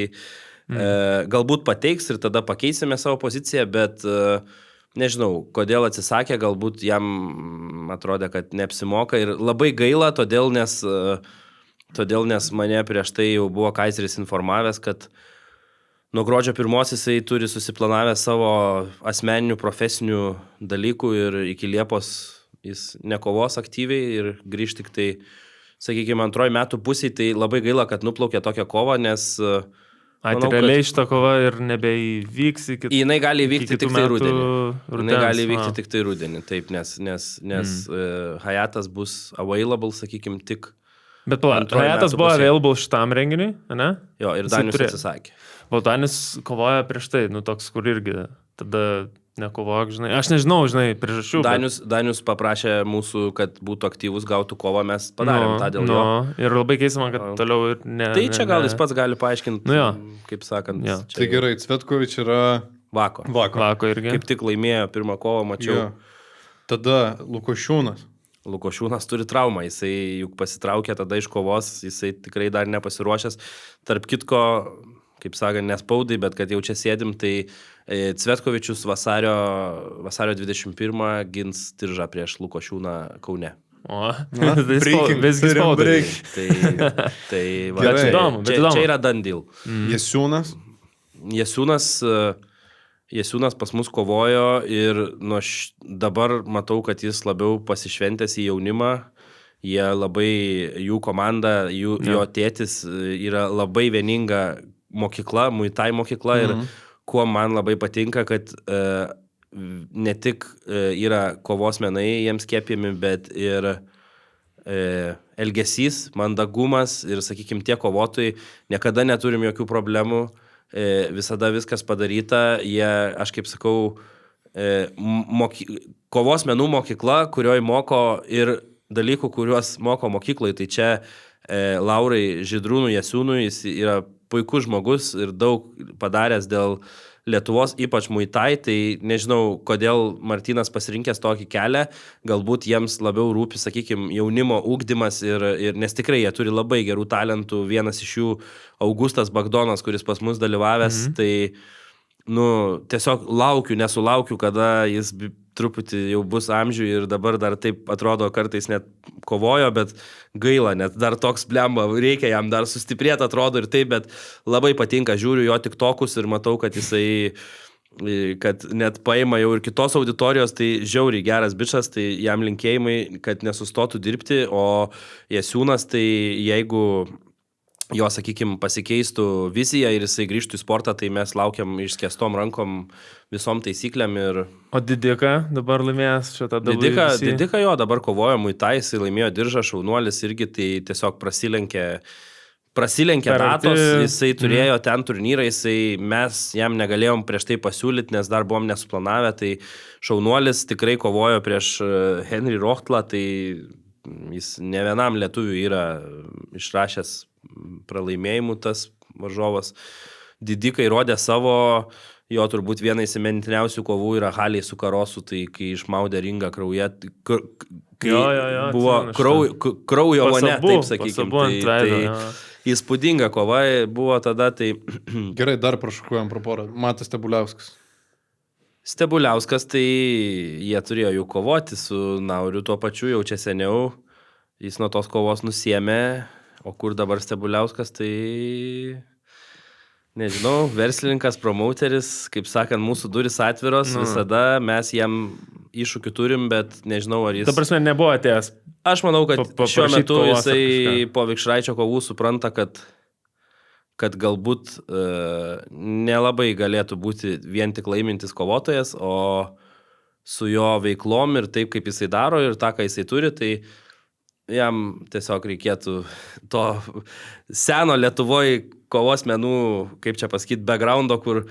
Speaker 1: galbūt pateiks ir tada pakeisime savo poziciją, bet nežinau, kodėl atsisakė, galbūt jam atrodė, kad neapsimoka ir labai gaila, todėl nes mane prieš tai jau buvo Kaiseris informavęs, kad nuo gruodžio 1 jisai turi susiplanavę savo asmeninių, profesinių dalykų ir iki Liepos jis nekovos aktyviai ir grįž tik tai, sakykime, 2 metų pusėje, tai labai gaila, kad nuplaukė tokią kovą, nes
Speaker 2: Tai realiai šitą kovą ir nebeįvyks iki...
Speaker 1: Jinai gali įvykti tik tai rudenį. Jinai gali įvykti tik tai rudenį, taip, nes Hayatas bus available, sakykime, tik...
Speaker 2: Bet Hayatas buvo available šitam renginiui, ne?
Speaker 1: Jo, ir Danius atsisakė.
Speaker 2: O Danius kovoja prieš tai, toks, kur irgi tada nekovok, žinai. Aš nežinau, priežasčių.
Speaker 1: Danius paprašė mūsų, kad būtų aktyvus, gautų kovą, mes padarėm tą dėl jo.
Speaker 2: Ir labai keista man, kad toliau ir ne...
Speaker 1: Tai čia gal jis pats gali paaiškinti, kaip sakant.
Speaker 5: Ja. Tai gerai, Cvetkovič yra...
Speaker 2: Vako irgi.
Speaker 1: Kaip tik laimėjo pirmą kovą, mačiau.
Speaker 5: Ja. Tada Lukošiūnas.
Speaker 1: Lukošiūnas turi traumą, jisai juk pasitraukė tada iš kovos, jisai tikrai dar nepasiruošęs. Tarp kitko, kaip sakant, nespaudai, bet kad jau čia sėdim, tai Cvetkovičius vasario 21 gins Tiržą prieš Lukošiūną Kaune.
Speaker 2: O, visgi spaudai.
Speaker 1: Tai va, čia yra done deal. Jasiūnas pas mus kovojo ir dabar matau, kad jis labiau pasišventęs į jaunimą. Jie labai, jų komanda, jo tėtis yra labai vieninga mokykla, Muay Thai mokykla ir kuo man labai patinka, kad ne tik yra kovos menai jiems kėpimi, bet ir elgesys, mandagumas ir, sakykime, tie kovotojai, niekada neturim jokių problemų, visada viskas padaryta, aš kaip sakau, kovos menų mokykla, kurioje moko ir dalykų, kuriuos moko mokyklai, tai čia Laurai Žydrūnui Jasiūnui, jis yra puikus žmogus ir daug padaręs dėl Lietuvos, ypač Muay Thai, tai nežinau, kodėl Martynas pasirinkęs tokį kelią, galbūt jiems labiau rūpi, sakykime, jaunimo ugdymas nes tikrai jie turi labai gerų talentų, vienas iš jų Augustas Bagdonas, kuris pas mus dalyvavęs, tai tiesiog nesulaukiu, kada jis truputį jau bus amžių ir dabar dar taip atrodo kartais net kovojo, bet gaila, net dar toks blemba, reikia jam dar sustiprėti, atrodo ir taip, bet labai patinka, žiūriu jo TikTokus ir matau, kad jisai, kad net paima jau ir kitos auditorijos, tai žiauriai geras bičas, tai jam linkėjimai, kad nesustotų dirbti, o Jasiūnas, tai jeigu jo, sakykime, pasikeistų vizija ir jisai grįžtų į sportą, tai mes laukiam išskėstom rankom visom taisyklėm ir...
Speaker 2: O Didika dabar laimėjęs šitą WBC?
Speaker 1: Didika jo, dabar kovojo Muay Thai, jisai laimėjo Diržą, šaunuolis irgi, tai tiesiog prasilenkė datos, jisai turėjo ten turnyrą, mes jam negalėjom prieš tai pasiūlyti, nes dar buvom nesuplanavę, tai šaunuolis tikrai kovojo prieš Henry Rochtlą, tai jis ne vienam lietuviui yra išrašęs pralaimėjimų tas varžovas. Didika įrodė savo, jo turbūt viena įsimintiniausių kovų yra Haliai su Karosu, tai kai išmaudė ringą krauje, kai buvo kraujo vone, taip sakykime, tai įspūdinga kova buvo tada, tai...
Speaker 5: Gerai, dar prašukuojam pro porą. Matas Stebuliauskas.
Speaker 1: Stebuliauskas, tai jie turėjo jau kovoti su Nauriu tuo pačiu, jau čia seniau, jis nuo tos kovos nusiėmė. O kur dabar Stebuliauskas, tai nežinau, verslininkas, promouteris, kaip sakant, mūsų duris atviros, visada mes jam iššūkių turim, bet nežinau, ar jis...
Speaker 2: Ta prasme, nebuvo atėjęs.
Speaker 1: Aš manau, kad šiuo metu jisai po Vikšraičio kovų supranta, kad galbūt nelabai galėtų būti vien tik laimintis kovotojas, o su jo veiklom ir taip, kaip jisai daro ir tą, ką jisai turi, tai jam tiesiog reikėtų to seno Lietuvoje kovos menų, kaip čia pasakyti, backgroundo, kur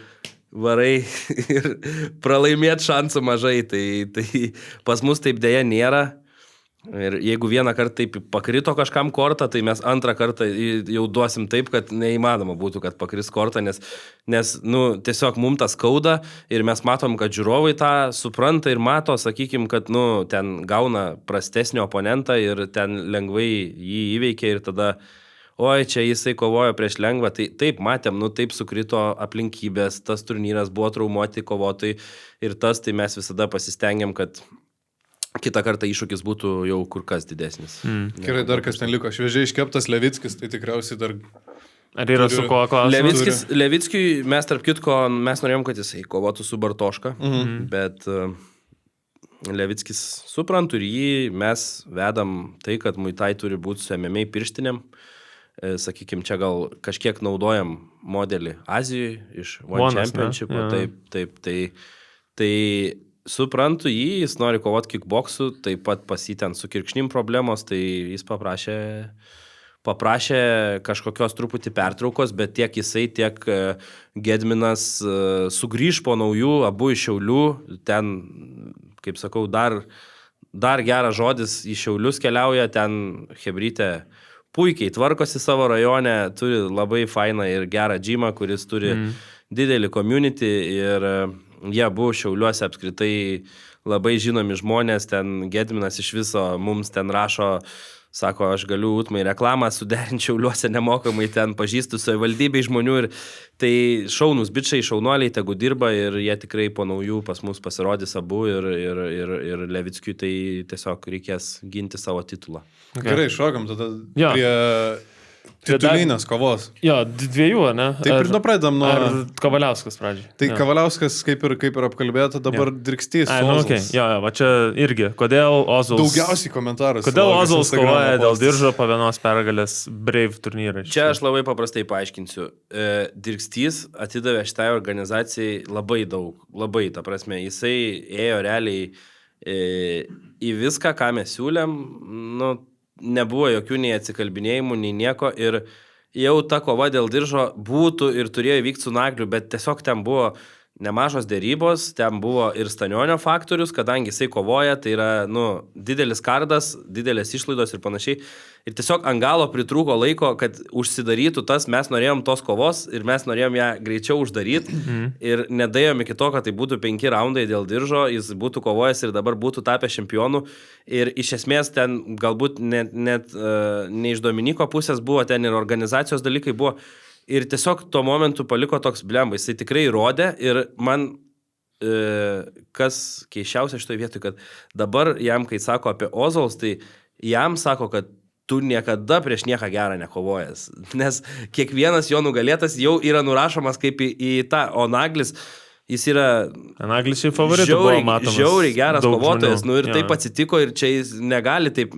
Speaker 1: varai ir pralaimėti šansų mažai, tai pas mus taip dėja nėra. Ir jeigu vieną kartą taip pakrito kažkam kortą, tai mes antrą kartą jau duosim taip, kad neįmanoma būtų, kad pakris kortą, nes tiesiog mums tas skauda ir mes matom, kad žiūrovai tą supranta ir mato, sakykim, kad ten gauna prastesnį oponentą ir ten lengvai jį įveikia ir tada, oi, čia jisai kovojo prieš lengvą, tai taip matėm, taip sukrito aplinkybės, tas turnyras buvo traumuoti kovotojai ir tai mes visada pasistengiam, kad kitą kartą iššūkis būtų jau kur kas didesnis.
Speaker 5: Gerai, dar kas ten liko, šviežiai iškeptas Levickis, tai tikriausiai dar...
Speaker 2: Ar yra su kuo klausimas?
Speaker 1: Levickiui mes, tarp kitko, mes norėjom, kad jisai kovotų su Bartoška, bet Levickis suprantu ir jį mes vedam tai, kad Muay-Thai turi būti su MMA pirštinėm. Sakykime, čia gal kažkiek naudojam modelį Azijoje iš One Championship. Taip. Tai suprantu jį, jis nori kovoti kickboksu, taip pat pasiten su kirkšnim problemos, tai jis paprašė kažkokios truputį pertraukos, bet tiek jisai, tiek Gedminas sugrįž po naujų, abu iš Šiaulių, ten, kaip sakau, dar geras žodis į Šiaulius keliauja, ten Hebrytė puikiai tvarkosi savo rajone, turi labai fainą ir gerą džimą, kuris turi didelį community ir jie buvo Šiauliuose apskritai labai žinomi žmonės, ten Gedminas iš viso mums ten rašo, sako, aš galiu Utmai reklamą suderinti Šiauliuose nemokamai, ten pažįstu savivaldybei žmonių ir tai šaunus bičiai, šaunuoliai, tegu dirba ir jie tikrai po naujų pas mus pasirodys abu ir Levickiui tai tiesiog reikės ginti savo titulą.
Speaker 5: Gerai, šokam tada prie titulinės kovos.
Speaker 2: Jo, dviejų, ne?
Speaker 5: Taip ir pradedam nuo...
Speaker 2: Ar Kavaliauskas pradžiai?
Speaker 5: Tai Kavaliauskas, kaip ir apkalbėta, dabar Dirkstys.
Speaker 2: Okay. Jo, va čia irgi. Kodėl Ozols...
Speaker 5: Daugiausiai komentarų.
Speaker 2: Kodėl Ozols kovoja dėl diržo po vienos pergalės Brave turnyrą?
Speaker 1: Čia aš labai paprastai paaiškinsiu. Dirkstys atidavė šitai organizacijai labai daug. Labai, ta prasme. Jisai ėjo realiai į viską, ką mes siūlėm, nebuvo jokių nei atsikalbinėjimų, nei nieko ir jau ta kova dėl diržo būtų ir turėjo vykti su Nagliu, bet tiesiog ten buvo nemažos dėrybos, ten buvo ir Stanionio faktorius, kadangi jisai kovoja, tai yra, didelis kardas, didelės išlaidos ir panašiai. Ir tiesiog ant galo pritrūko laiko, kad užsidarytų tas, mes norėjom tos kovos ir mes norėjom ją greičiau uždaryti ir nedėjom iki to, kad tai būtų 5 raundai dėl diržo, jis būtų kovojęs ir dabar būtų tapę čempionu. Ir iš esmės ten galbūt net ne iš Dominiko pusės buvo, ten ir organizacijos dalykai buvo. Ir tiesiog tuo momentu paliko toks blemba, jisai tikrai įrodė ir man kas keiščiausia šitoje vietoje, kad dabar jam, kai sako apie Ozols, tai jam sako, kad tu niekada prieš nieką gerą nekovojęs, nes kiekvienas jo nugalėtas jau yra nurašomas kaip į tą, o Naglis, jis yra
Speaker 2: Naglis šiai favoritų buvo matomas.
Speaker 1: Žiauriai geras kovotojas,
Speaker 2: žmonių.
Speaker 1: Ir taip atsitiko ir čia jis negali taip,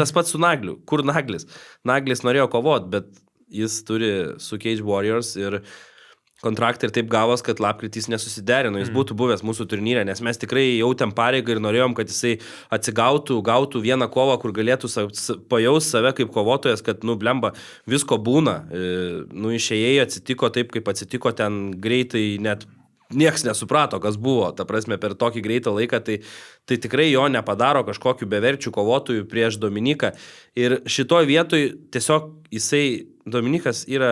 Speaker 1: tas pats su Nagliu, kur Naglis? Naglis norėjo kovoti, bet jis turi su Cage Warriors ir kontraktą ir taip gavos, kad lapkritys nesusiderino, jis būtų buvęs mūsų turnyre, nes mes tikrai jautėm pareigą ir norėjom, kad jisai atsigautų, gautų vieną kovą, kur galėtų pajaus save kaip kovotojas, kad, blemba, visko būna, išėjai atsitiko taip, kaip atsitiko ten greitai, net nieks nesuprato, kas buvo, ta prasme, per tokį greitą laiką, tai tikrai jo nepadaro kažkokių beverčių kovotojų prieš Dominiką ir šitoj vietoj tiesiog jisai, Dominikas yra,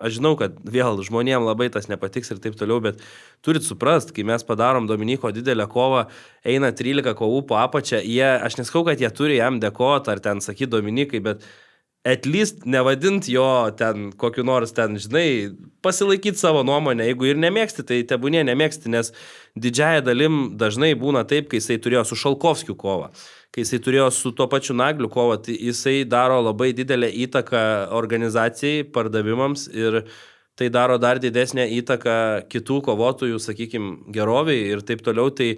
Speaker 1: aš žinau, kad vėl žmonėm labai tas nepatiks ir taip toliau, bet turit suprast, kai mes padarom Dominiko didelę kovą, eina 13 kovų po apačią, aš neskau, kad jie turi jam dėkoti ar ten sakyti Dominikai, bet at least nevadint jo ten kokiu nors ten, žinai, pasilaikyti savo nuomonę, jeigu ir nemėgsti, tai tebūnie nemėgsti, nes didžiąją dalim dažnai būna taip, kai jisai turėjo su Šalkovskiu kovą. Kai jisai turėjo su tuo pačiu Nagliu kovą, tai jisai daro labai didelę įtaką organizacijai, pardavimams ir tai daro dar didesnę įtaką kitų kovotojų, sakykime, geroviai ir taip toliau. Tai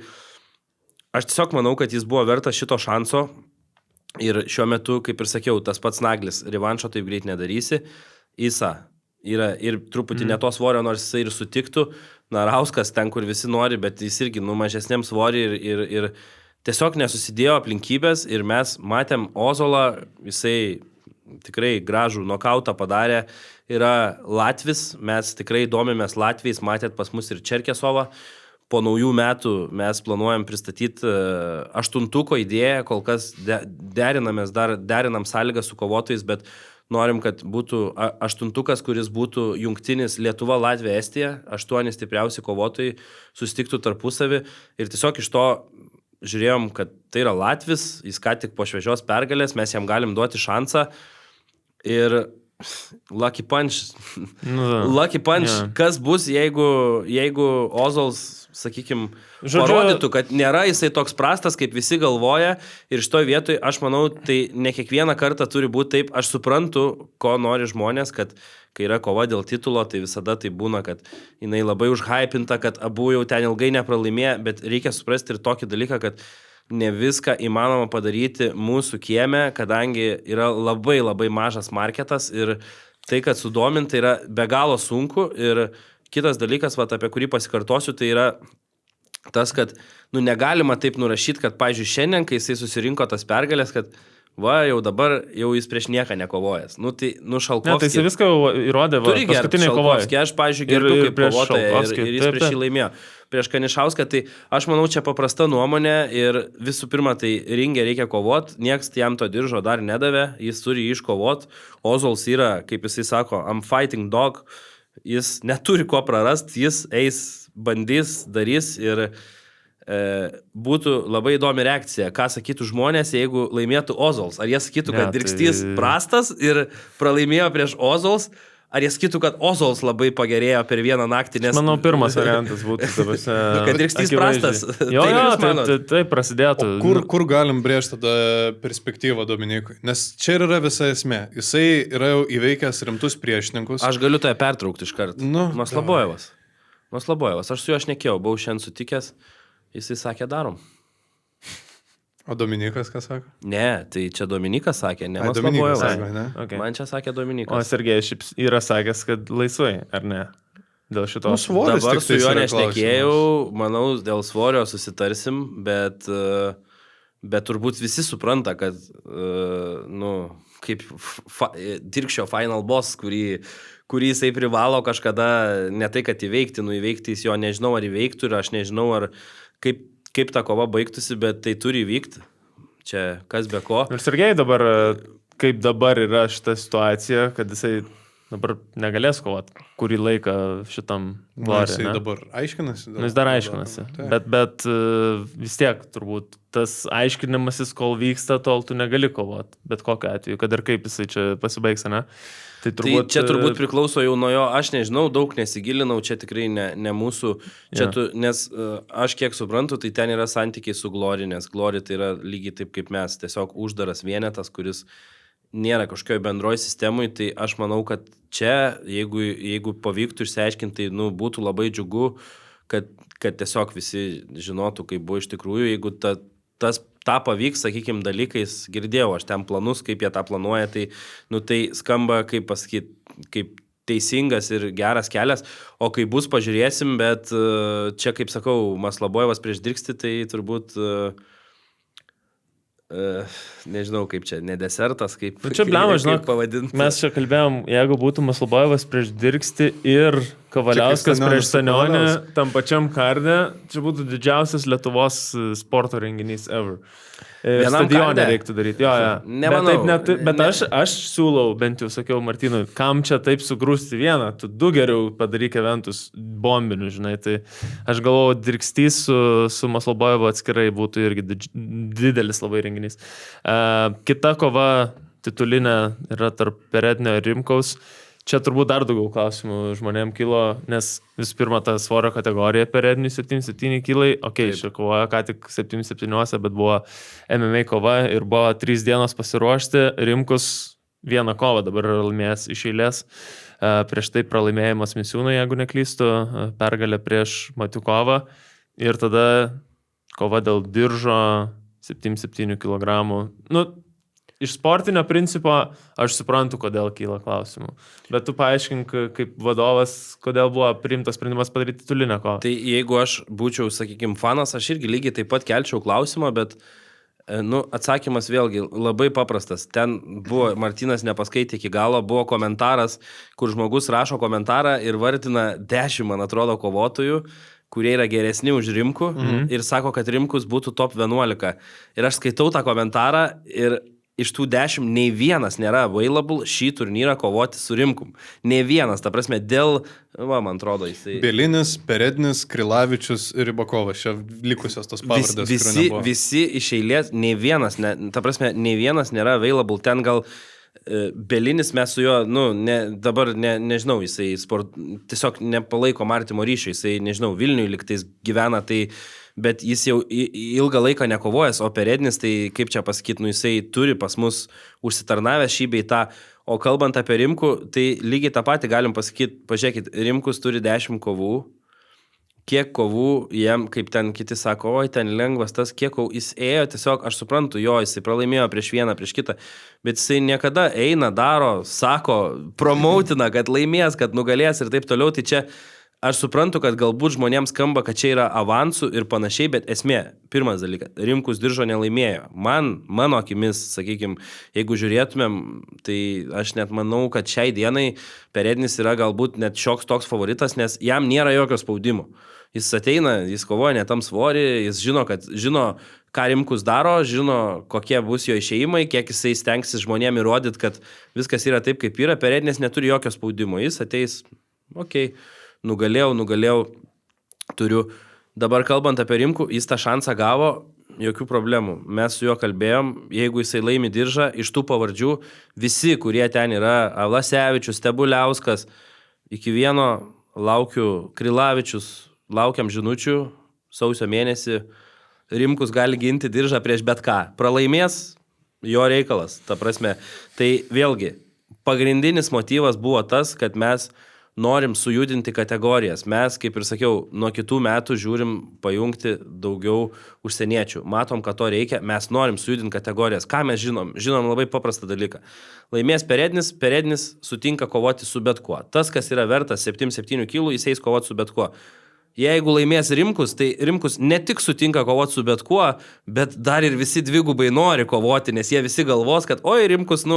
Speaker 1: aš tiesiog manau, kad jis buvo vertas šito šanso ir šiuo metu, kaip ir sakiau, tas pats Naglis, revanšo taip greit nedarysi, Isa yra ir truputį ne to svorio, nors jisai ir sutiktų, Narauskas ten, kur visi nori, bet jis irgi mažesniam svorį ir tiesiog nesusidėjo aplinkybės ir mes matėm Ozolą, jisai tikrai gražų nokautą padarė, yra Latvis, mes tikrai domimės Latviais, matėt pas mus ir Čerkesovą, po naujų metų mes planuojam pristatyti 8-tuko idėją, kol kas derinam sąlygą su kovotojais, bet norim, kad būtų 8-tukas, kuris būtų jungtinis Lietuva, Latvija, Estija, 8 stipriausi kovotojai susitiktų tarpusavį ir tiesiog iš to žiūrėjom, kad tai yra Latvis, jis ką tik po šviežios pergalės, mes jam galim duoti šansą, Ir Lucky Punch.
Speaker 2: Lucky
Speaker 1: Kas bus, jeigu Ozols, sakykime, parodytų, kad nėra jisai toks prastas, kaip visi galvoja. Ir šitoj vietoj, aš manau, tai ne kiekvieną kartą turi būti taip. Aš suprantu, ko nori žmonės, kad kai yra kova dėl titulo, tai visada tai būna, kad jinai labai užhypinta, kad abu jau ten ilgai nepralaimėjo, bet reikia suprasti ir tokį dalyką, kad ne viską įmanoma padaryti mūsų kieme, kadangi yra labai labai mažas marketas ir tai, kad sudominti, yra be galo sunku. Ir kitas dalykas, apie kurį pasikartosiu, tai yra tas, kad negalima taip nurašyti, kad, pavyzdžiui, šiandien, kai jisai susirinko tas pergalės, kad jau dabar jau jis prieš nieką nekovojęs. Šalkovskį.
Speaker 2: Ne, tai jis viską įrodė, paskutinį kovoją.
Speaker 1: Aš, pavyzdžiui, gerbiu kaip kovotoją ir jis prieš jį laimėjo. Prieš Kanišauską, tai aš manau, čia paprasta nuomonė ir visų pirma, tai ringe reikia kovoti, nieks jam to diržo dar nedavė, jis turi jį iškovoti. Ozols yra, kaip jisai sako, I'm fighting dog, jis neturi ko prarast, jis eis, bandys, darys ir būtų labai įdomi reakcija, ką sakytų žmonės, jeigu laimėtų Ozols. Ar jie sakytų, kad Dirkstys prastas ir pralaimėjo prieš Ozols, ar jie sakytų, kad Ozols labai pagerėjo per vieną naktį, nes...
Speaker 2: Manau, pirmas variantas būtų.
Speaker 1: Kad Dirkstys prastas.
Speaker 2: Tai prasidėtų.
Speaker 5: Kur galim brėžti tada perspektyvą Dominikui? Nes čia yra visa esmė. Jisai yra jau įveikęs rimtus priešininkus.
Speaker 1: Aš galiu tai pertraukti iš karto. Maslabojevas. Aš su juo šnekėjau, buvau šiandien sutikęs. Jisai sakė, darom.
Speaker 5: O Dominikas ką sako?
Speaker 1: Ne, tai čia Dominikas sakė, ne Maslabojevas.
Speaker 2: Okay.
Speaker 1: Man čia sakė Dominikas.
Speaker 2: O Sergejus šiaip yra sakęs, kad laisvai, ar ne? Dėl šitos.
Speaker 1: Dabar su juo nešnekėjau, manau, dėl svorio susitarsim, bet turbūt visi supranta, kad, kaip Dirkšio final boss, kurį jisai privalo kažkada, ne tai, kad įveikti, įveikti jis jo nežinau, ar įveiktų ir aš nežinau, ar kaip ta kova baigtųsi, bet tai turi įvykti. Čia kas be ko.
Speaker 2: Ir Sergejai dabar, kaip dabar yra šita situacija, kad jisai dabar negalės kovoti kurį laiką šitam varė.
Speaker 5: Jisai dabar aiškinasi.
Speaker 2: Jis dar aiškinasi. Bet vis tiek turbūt tas aiškinimasis, kol vyksta, tol tu negali kovoti. Bet kokiu atveju, kad ir kaip jisai čia pasibaigs, ne? Tai
Speaker 1: čia turbūt priklauso jau nuo jo, aš nežinau, daug nesigilinau, čia tikrai ne mūsų, nes aš kiek suprantu, tai ten yra santykiai su Glory, nes Glory tai yra lygiai taip kaip mes, tiesiog uždaras vienetas, kuris nėra kažkokioje bendroje sistemoje, tai aš manau, kad čia, jeigu pavyktų išsiaiškinti, tai būtų labai džiugu, kad tiesiog visi žinotų, kaip buvo iš tikrųjų, jeigu tą pavyks, sakykime, dalykais girdėjau, aš ten planus, kaip jie tą planuoja, tai skamba, kaip pasakyti, kaip teisingas ir geras kelias, o kai bus, pažiūrėsim, bet čia, kaip sakau, Maslabojevas prieš Dirkstį, tai turbūt, nežinau, kaip čia, ne desertas, kaip
Speaker 2: čia blema, žinok, pavadinti. Mes čia kalbėjom, jeigu būtų Maslabojevas prieš Dirkstį ir Kavaliauskas prieš Stanionį tam pačiam karne, čia būtų didžiausias Lietuvos sporto renginys ever. Stadione reiktų daryti.
Speaker 1: Nemanau.
Speaker 2: Bet aš siūlau, bent jau sakiau Martynui, kam čia taip sugrūsti vieną, tu du geriau padaryk eventus bombinių, žinai. Tai aš galvoju, Dirkstys su Maslabojeva atskirai būtų irgi didelis labai renginys. Kita kova titulinė yra tarp Perednio ir Rimkaus. Čia turbūt dar daugiau klausimų žmonėm kilo, nes visų pirma ta svorio kategorija Peredniui 7-7 kilai, čia kovoja ką tik 7-7, bet buvo MMA kova ir buvo 3 dienos pasiruošti, Rimkus vieną kovą dabar yra laimėjęs iš eilės, prieš tai pralaimėjimas Misiūnui, jeigu neklystu, pergalė prieš Matiukovą ir tada kova dėl diržo 7-7 kg. Iš sportinio principo aš suprantu, kodėl kyla klausimų. Bet tu paaiškink, kaip vadovas, kodėl buvo priimtas sprendimas padaryti titulinę kovą.
Speaker 1: Tai jeigu aš būčiau, sakykime, fanas, aš irgi lygiai taip pat kelčiau klausimą, bet atsakymas vėlgi labai paprastas. Ten buvo, Martynas nepaskaitė iki galo, buvo komentaras, kur žmogus rašo komentarą ir vardina 10, man atrodo, kovotojų, kurie yra geresni už Rimkų ir sako, kad Rimkus būtų top 11. Ir aš skaitau tą komentarą ir iš tų 10 nei vienas nėra available šį turnyrą kovoti su Rimkum. Nei vienas, ta prasme, man atrodo, jisai...
Speaker 5: Bielinis, Perednis, Krilavičius ir Rybakovas, čia likusios tos pavardės.
Speaker 1: Visi iš eilės, nei vienas, ta prasme, nei vienas nėra available. Ten gal Belinis mes su juo, dabar nežinau, jisai tiesiog nepalaiko artimo ryšio, jisai, nežinau, Vilniui liktais gyvena, tai, bet jis jau ilgą laiką nekovojęs, o Perednis, tai kaip čia pasakyti, jisai turi pas mus užsitarnavęs šį bei tą, o kalbant apie Rimkų, tai lygiai tą patį galim pasakyti, pažiūrėkit, Rimkus turi 10 kovų, kiek kovų jam, kaip ten kiti sako, oi, ten lengvas tas, kiek kovų jis ėjo, tiesiog aš suprantu, jisai pralaimėjo prieš vieną, prieš kitą, bet jisai niekada eina, daro, sako, promautina, kad laimės, kad nugalės ir taip toliau, tai čia aš suprantu, kad galbūt žmonėms skamba, kad čia yra avansų ir panašiai, bet esmė, pirmas dalykas, Rimkus diržo nelaimėjo. Mano akimis, sakykime, jeigu žiūrėtumėm, tai aš net manau, kad šiai dienai Perednis yra galbūt net šioks toks favoritas, nes jam nėra jokio spaudimo. Jis ateina, jis kovoja ne tam svorį, jis žino, ką Rimkus daro, žino, kokie bus jo išėjimai, kiek jisai stengsis žmonėm įrodyti, kad viskas yra taip, kaip yra. Perednis neturi jokio spaudimo. Jis ateis, okei. Nugalėjau, turiu. Dabar kalbant apie Rimkų, jis tą šansą gavo, jokių problemų. Mes su juo kalbėjom, jeigu jisai laimi diržą, iš tų pavardžių, visi, kurie ten yra, Vlasevičius, Stebuliauskas, iki vieno laukiu Krilavičius, laukiam žinučių, sausio mėnesį, Rimkus gali ginti diržą prieš bet ką. Pralaimės, jo reikalas, ta prasme. Tai vėlgi, pagrindinis motyvas buvo tas, kad mes norim sujudinti kategorijas. Mes, kaip ir sakiau, nuo kitų metų žiūrim pajungti daugiau užsieniečių. Matom, kad to reikia, mes norim sujudinti kategorijas. Ką mes žinom? Žinom labai paprastą dalyką. Laimės Perednis sutinka kovoti su bet kuo. Tas, kas yra vertas 7 kilų, jis eis kovoti su bet kuo. Jeigu laimės Rimkus, tai Rimkus ne tik sutinka kovoti su bet kuo, bet dar ir visi dvigubai nori kovoti, nes jie visi galvos, kad oi, Rimkus,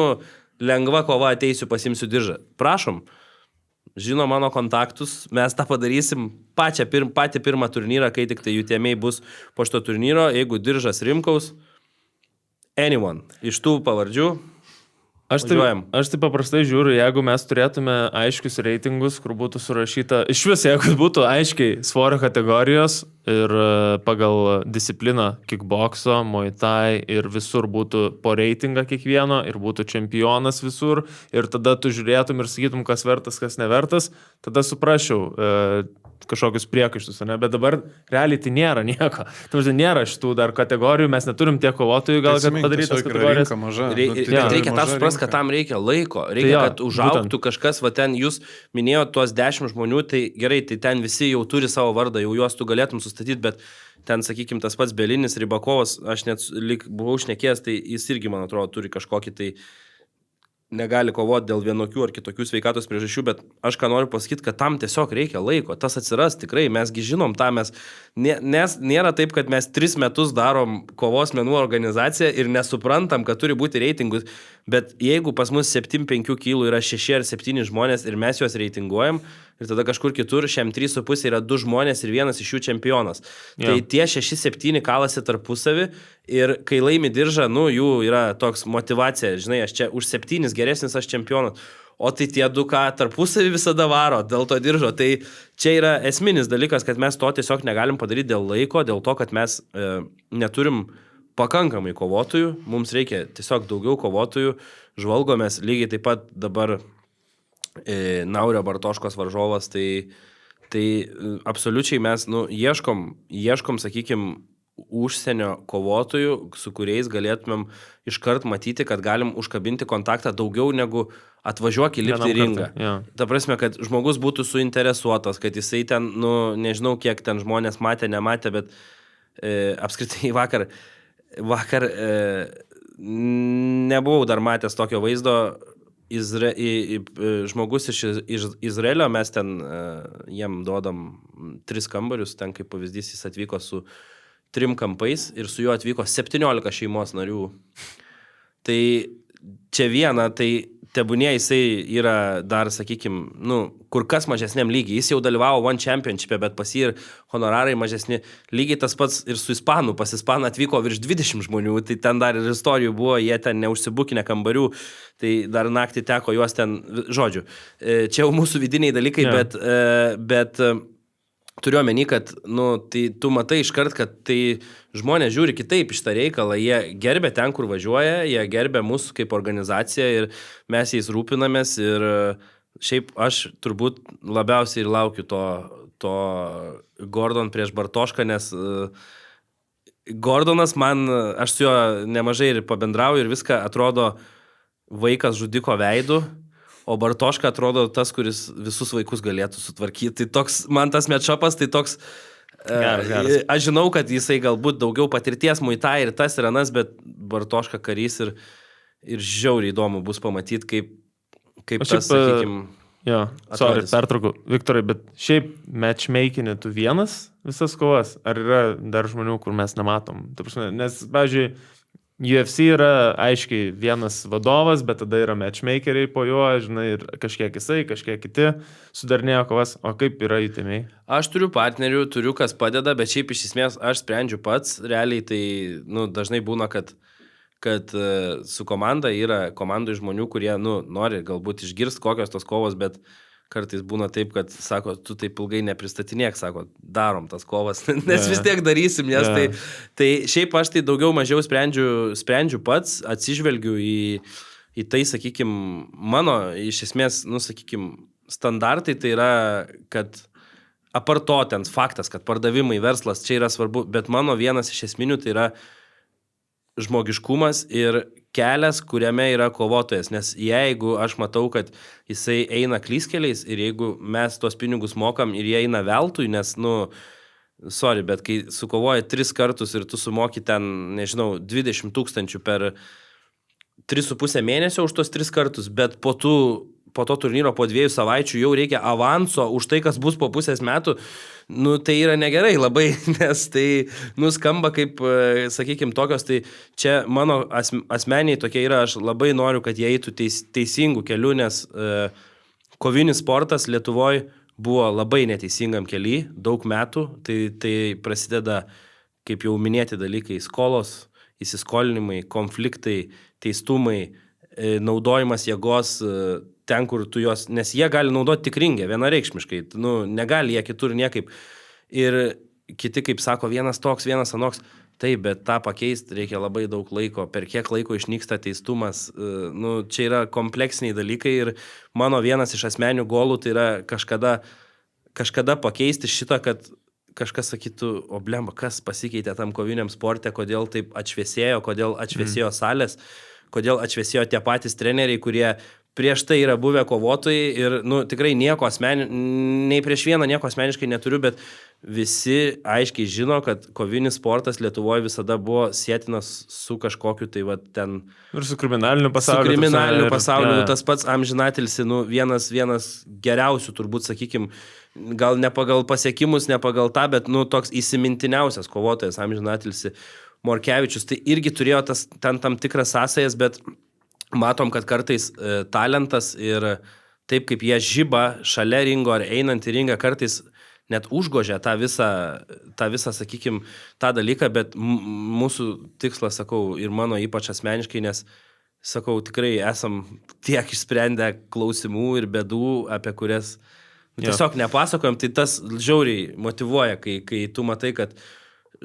Speaker 1: lengva kova, ateisiu, pasimsiu diržą. Prašom. Žino mano kontaktus, mes tą padarysim patį pirmą turnyrą, kai tik tai jutėmiai bus po šito turnyro, jeigu diržas Rimkaus, anyone, iš tų pavardžių,
Speaker 2: Aš taip paprastai žiūriu, jeigu mes turėtume aiškius reitingus, kur būtų surašyta, iš vis, jeigu būtų aiškiai svorio kategorijos ir pagal discipliną kickbokso, muay thai ir visur būtų po reitingą kiekvieno ir būtų čempionas visur ir tada tu žiūrėtum ir sakytum, kas vertas, kas nevertas, tada suprasčiau kažkokius priekaištus, ne? Bet dabar realiai tai nėra nieko. Nėra šitų dar kategorijų, mes neturim tiek kovotojų, gal kad padarytas kategorijas.
Speaker 1: Reikia tą suprasti, kad tam reikia laiko, reikia, kad užaugtų kažkas, va ten jūs minėjote tuos 10 žmonių, tai gerai, tai ten visi jau turi savo vardą, jau juos tu galėtum sustatyti, bet ten, sakykime, tas pats Belinis, Rybakovas, aš net buvau šnekėjęs, tai jis irgi, man atrodo, turi kažkokį tai negali kovoti dėl vienokių ar kitokių sveikatos priežasčių, bet aš ką noriu pasakyti, kad tam tiesiog reikia laiko, tas atsiras tikrai, mesgi žinom tą, nes nėra taip, kad mes 3 metus darom kovos menų organizaciją ir nesuprantam, kad turi būti reitingus, bet jeigu pas mus 7-5 kilų yra 6 ar 7 žmonės ir mes juos reitinguojam, ir tada kažkur kitur šiam 3,5 yra 2 žmonės ir vienas iš jų čempionas. Tai tie 6-7 kalasi tarpusavį ir kai laimi diržą, jų yra toks motivacija, žinai, aš čia už 7 geresnis, aš čempionas. O tai tie 2 ką tarpusavį visada varo dėl to diržo. Tai čia yra esminis dalykas, kad mes to tiesiog negalim padaryti dėl laiko, dėl to, kad mes neturim pakankamai kovotojų, mums reikia tiesiog daugiau kovotojų, žvalgomės lygiai taip pat dabar Naurio Bartoškos varžovas, tai absoliučiai mes ieškom, sakykime, užsienio kovotojų, su kuriais galėtumėm iškart matyti, kad galim užkabinti kontaktą daugiau negu atvažiuok įlipti į ringą. Ta prasme, kad žmogus būtų suinteresuotas, kad jisai ten, nežinau, kiek ten žmonės matė, nematė, bet apskritai vakar nebuvau dar matęs tokio vaizdo. Žmogus iš Izraelio, mes ten jiem duodam 3 kambarius, ten kaip pavyzdys jis atvyko su 3 kampais ir su juo atvyko 17 šeimos narių. Tai čia viena, tai tebūnie jisai yra dar, sakykime, kur kas mažesniam lygiai. Jis jau dalyvavo One Championship'e, bet pas jį ir honorarai mažesni. Lygiai tas pats ir su Ispanu. Pas Ispaną atvyko virš 20 žmonių, tai ten dar ir istorijų buvo, jie ten neužsibukinę kambarių, tai dar naktį teko juos ten, žodžiu. Čia jau mūsų vidiniai dalykai, bet turiu omeny, kad, tai tu matai iškart, kad tai žmonės žiūri kitaip iš tą reikalą, jie gerbė ten, kur važiuoja, jie gerbė mūsų kaip organizaciją ir mes jais rūpinamės ir šiaip aš turbūt labiausiai ir laukiu to Gordon prieš Bartošką, nes Gordonas man, aš su juo nemažai ir pabendrauju ir viską atrodo vaikas žudiko veidu, o Bartoška atrodo tas, kuris visus vaikus galėtų sutvarkyti. Tai toks, man tas matchupas, tai toks,
Speaker 2: Geras.
Speaker 1: aš žinau, kad jisai galbūt daugiau patirties muitai ir tas ir anas, bet Bartoška karys ir žiauriai įdomu bus pamatyti, kaip tas, sakykime,
Speaker 2: Jo, sorry,
Speaker 1: atrodys.
Speaker 2: pertrauku, Viktorai, bet šiaip matchmakinė tu vienas visas kovas, ar yra dar žmonių, kur mes nematom? Ta prasme, nes, pavyzdžiui, UFC yra aiškiai vienas vadovas, bet tada yra matchmakeriai po juo, žinai, ir kažkiek jisai, kažkiek kiti sudarnėjo kovas, o kaip yra įtėmiai?
Speaker 1: Aš turiu partnerių, turiu kas padeda, bet šiaip iš esmės aš sprendžiu pats. Realiai tai dažnai būna, kad su komanda yra komandų žmonių, kurie nori galbūt išgirsti kokios tos kovos, bet kartais būna taip, kad sako, tu taip ilgai nepristatinėk, sako, darom tas kovas, nes vis tiek darysim, nes tai šiaip aš tai daugiau mažiau sprendžiu pats, atsižvelgiu į tai, sakykime, mano iš esmės, sakykime, standartai tai yra, kad apart to ten faktas, kad pardavimai, verslas čia yra svarbu, bet mano vienas iš esminių tai yra žmogiškumas ir kelias, kuriame yra kovotojas, nes jeigu aš matau, kad jisai eina klyskeliais ir jeigu mes tuos pinigus mokam ir jie eina veltui, nes, sorry, bet kai sukovoja 3 kartus ir tu sumoki ten, nežinau, 20 000 per 3,5 mėnesio už tos 3 kartus, bet po to turnyro po 2 savaičių jau reikia avanso už tai, kas bus po pusės metų, tai yra negerai labai, nes tai skamba kaip, sakykime, tokios, tai čia mano asmeniai tokie yra, aš labai noriu, kad jie eitų teisingų kelių, nes kovinis sportas Lietuvoje buvo labai neteisingam kely, daug metų, tai prasideda, kaip jau minėti dalykai, skolos, įsiskolinimai, konfliktai, teistumai, naudojimas jėgos ten, kur tu jos, nes jie gali naudoti tik ringę, vienareikšmiškai, negali jie kitur niekaip. Ir kiti, kaip sako, vienas toks, vienas anoks, taip, bet tą pakeisti reikia labai daug laiko, per kiek laiko išnyksta teistumas, čia yra kompleksiniai dalykai ir mano vienas iš asmenių golų tai yra kažkada pakeisti šitą, kad kažkas sakytų, o blemba, kas pasikeitė tam koviniam sporte, kodėl taip atšviesėjo, kodėl atšviesėjo salės, kodėl atšviesėjo tie patys treneriai, kurie prieš tai yra buvę kovotojai ir, tikrai nieko nei prieš vieną nieko asmeniškai neturiu, bet visi aiškiai žino, kad kovinis sportas Lietuvoje visada buvo sėtinas su kažkokiu tai ten...
Speaker 2: Ir su kriminaliniu pasauliu.
Speaker 1: Su kriminaliniu pasauliu, tas pats amžinatilsi, vienas geriausių, turbūt, sakykime, gal ne pagal pasiekimus, ne pagal tą, bet, toks įsimintiniausias kovotojas amžinatilsi Morkevičius. Tai irgi turėjo ten tam tikras sąsajas, bet matom, kad kartais talentas ir taip, kaip jie žiba šalia ringo ar einant į ringą, kartais net užgožia tą visą, sakykime, tą dalyką, bet mūsų tikslas, sakau, ir mano ypač asmeniškai, nes, sakau, tikrai esam tiek išsprendę klausimų ir bėdų, apie kurias tiesiog nepasakojam, tai tas žiauriai motyvuoja, kai tu matai, kad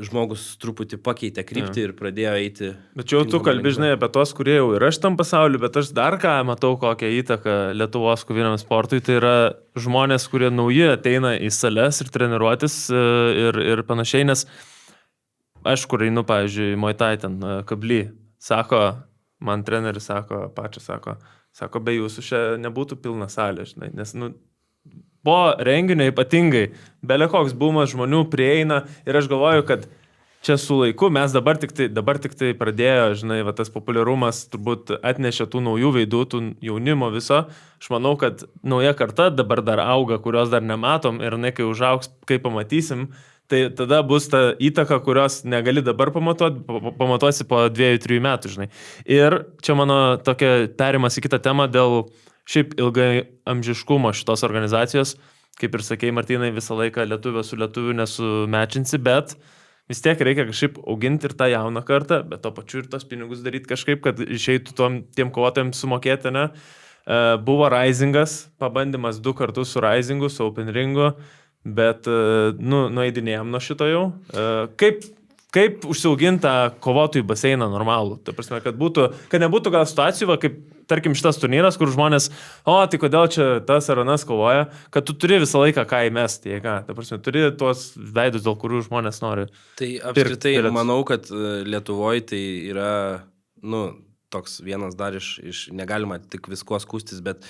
Speaker 1: žmogus truputį pakeitė kryptį ir pradėjo eiti.
Speaker 2: Bet čia jau tu kalbi, žinai, apie tos, kurie jau yra šitam pasauliu, bet aš dar ką matau, kokią įtaką Lietuvos koviniam sportui, tai yra žmonės, kurie nauji ateina į sales ir treniruotis ir panašiai, nes aš, kur einu, pavyzdžiui, Muay Thai ten, Kably, sako, man treneris sako, be jūsų čia nebūtų pilna salė, žinai, nes, po renginio ypatingai, belė koks bumas žmonių prieina ir aš galvoju, kad čia su laiku mes dabar tik tai pradėjo, žinai, tas populiarumas turbūt atnešė tų naujų veidų, tų jaunimo viso. Aš manau, kad nauja karta dabar dar auga, kurios dar nematom ir kai užaugs, kai pamatysim, tai tada bus ta įtaka, kurios negali dabar pamatuosi po 2-3 metų, žinai. Ir čia mano tokia perimas į kitą temą dėl šiaip ilgai amžiškumo šitos organizacijos, kaip ir sakei, Martynai, visą laiką lietuvio su lietuviu nesumečinsi, bet vis tiek reikia kažkaip auginti ir tą jauną kartą, bet to pačiu ir tos pinigus daryti kažkaip, kad išeitų tiem kovotojams sumokėti, ne? Buvo Risingas, pabandymas 2 kartus su Risingu, su Open Ringu, bet, nueidinėjom nuo šito jau. Kaip užsiaugintą kovotojų baseiną normalų? Ta prasme, kad nebūtų gal situacijų, kaip, tarkim, šitas turnyras, kur žmonės, tai kodėl čia tas ar anas kovoja, kad tu turi visą laiką ką įmesti, ta prasme, turi tuos veidus, dėl kurių žmonės nori.
Speaker 1: Tai apskritai manau, kad Lietuvoje tai yra, toks vienas dar iš negalima tik viskuo skūstis, bet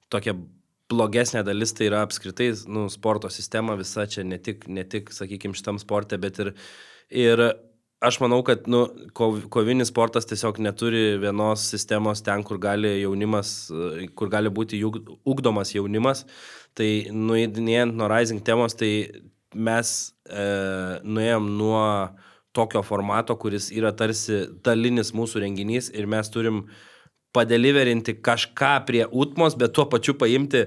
Speaker 1: tokia blogesnė dalis tai yra apskritai, sporto sistema visa čia ne tik sakykime, šitam sporte, bet ir aš manau, kad kovinis sportas tiesiog neturi vienos sistemos ten, kur gali jaunimas, kur gali būti ugdomas jaunimas. Tai nueidinėjant nuo Rising temos, tai mes nuėjom nuo tokio formato, kuris yra tarsi dalinis mūsų renginys ir mes turim padeliverinti kažką prie Utmos, bet tuo pačiu paimti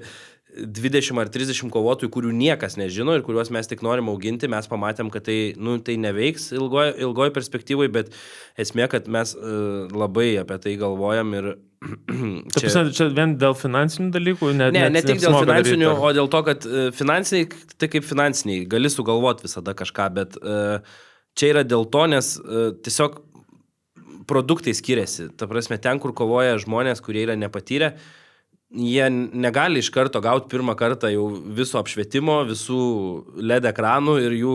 Speaker 1: 20 ar 30 kovotojų, kurių niekas nežino ir kuriuos mes tik norim auginti, mes pamatėm, kad tai neveiks ilgoj perspektyvai, bet esmė, kad mes labai apie tai galvojam ir
Speaker 2: čia vien dėl finansinių dalykų?
Speaker 1: Ne tik dėl finansinių, o dėl to, kad finansiniai, tai kaip finansiniai, gali sugalvoti visada kažką, bet čia yra dėl to, nes tiesiog produktai skiriasi. Ta prasme, ten, kur kovoja žmonės, kurie yra nepatyrę, jie negali iš karto gauti pirmą kartą jau viso apšvietimo, visų LED ekranų ir jų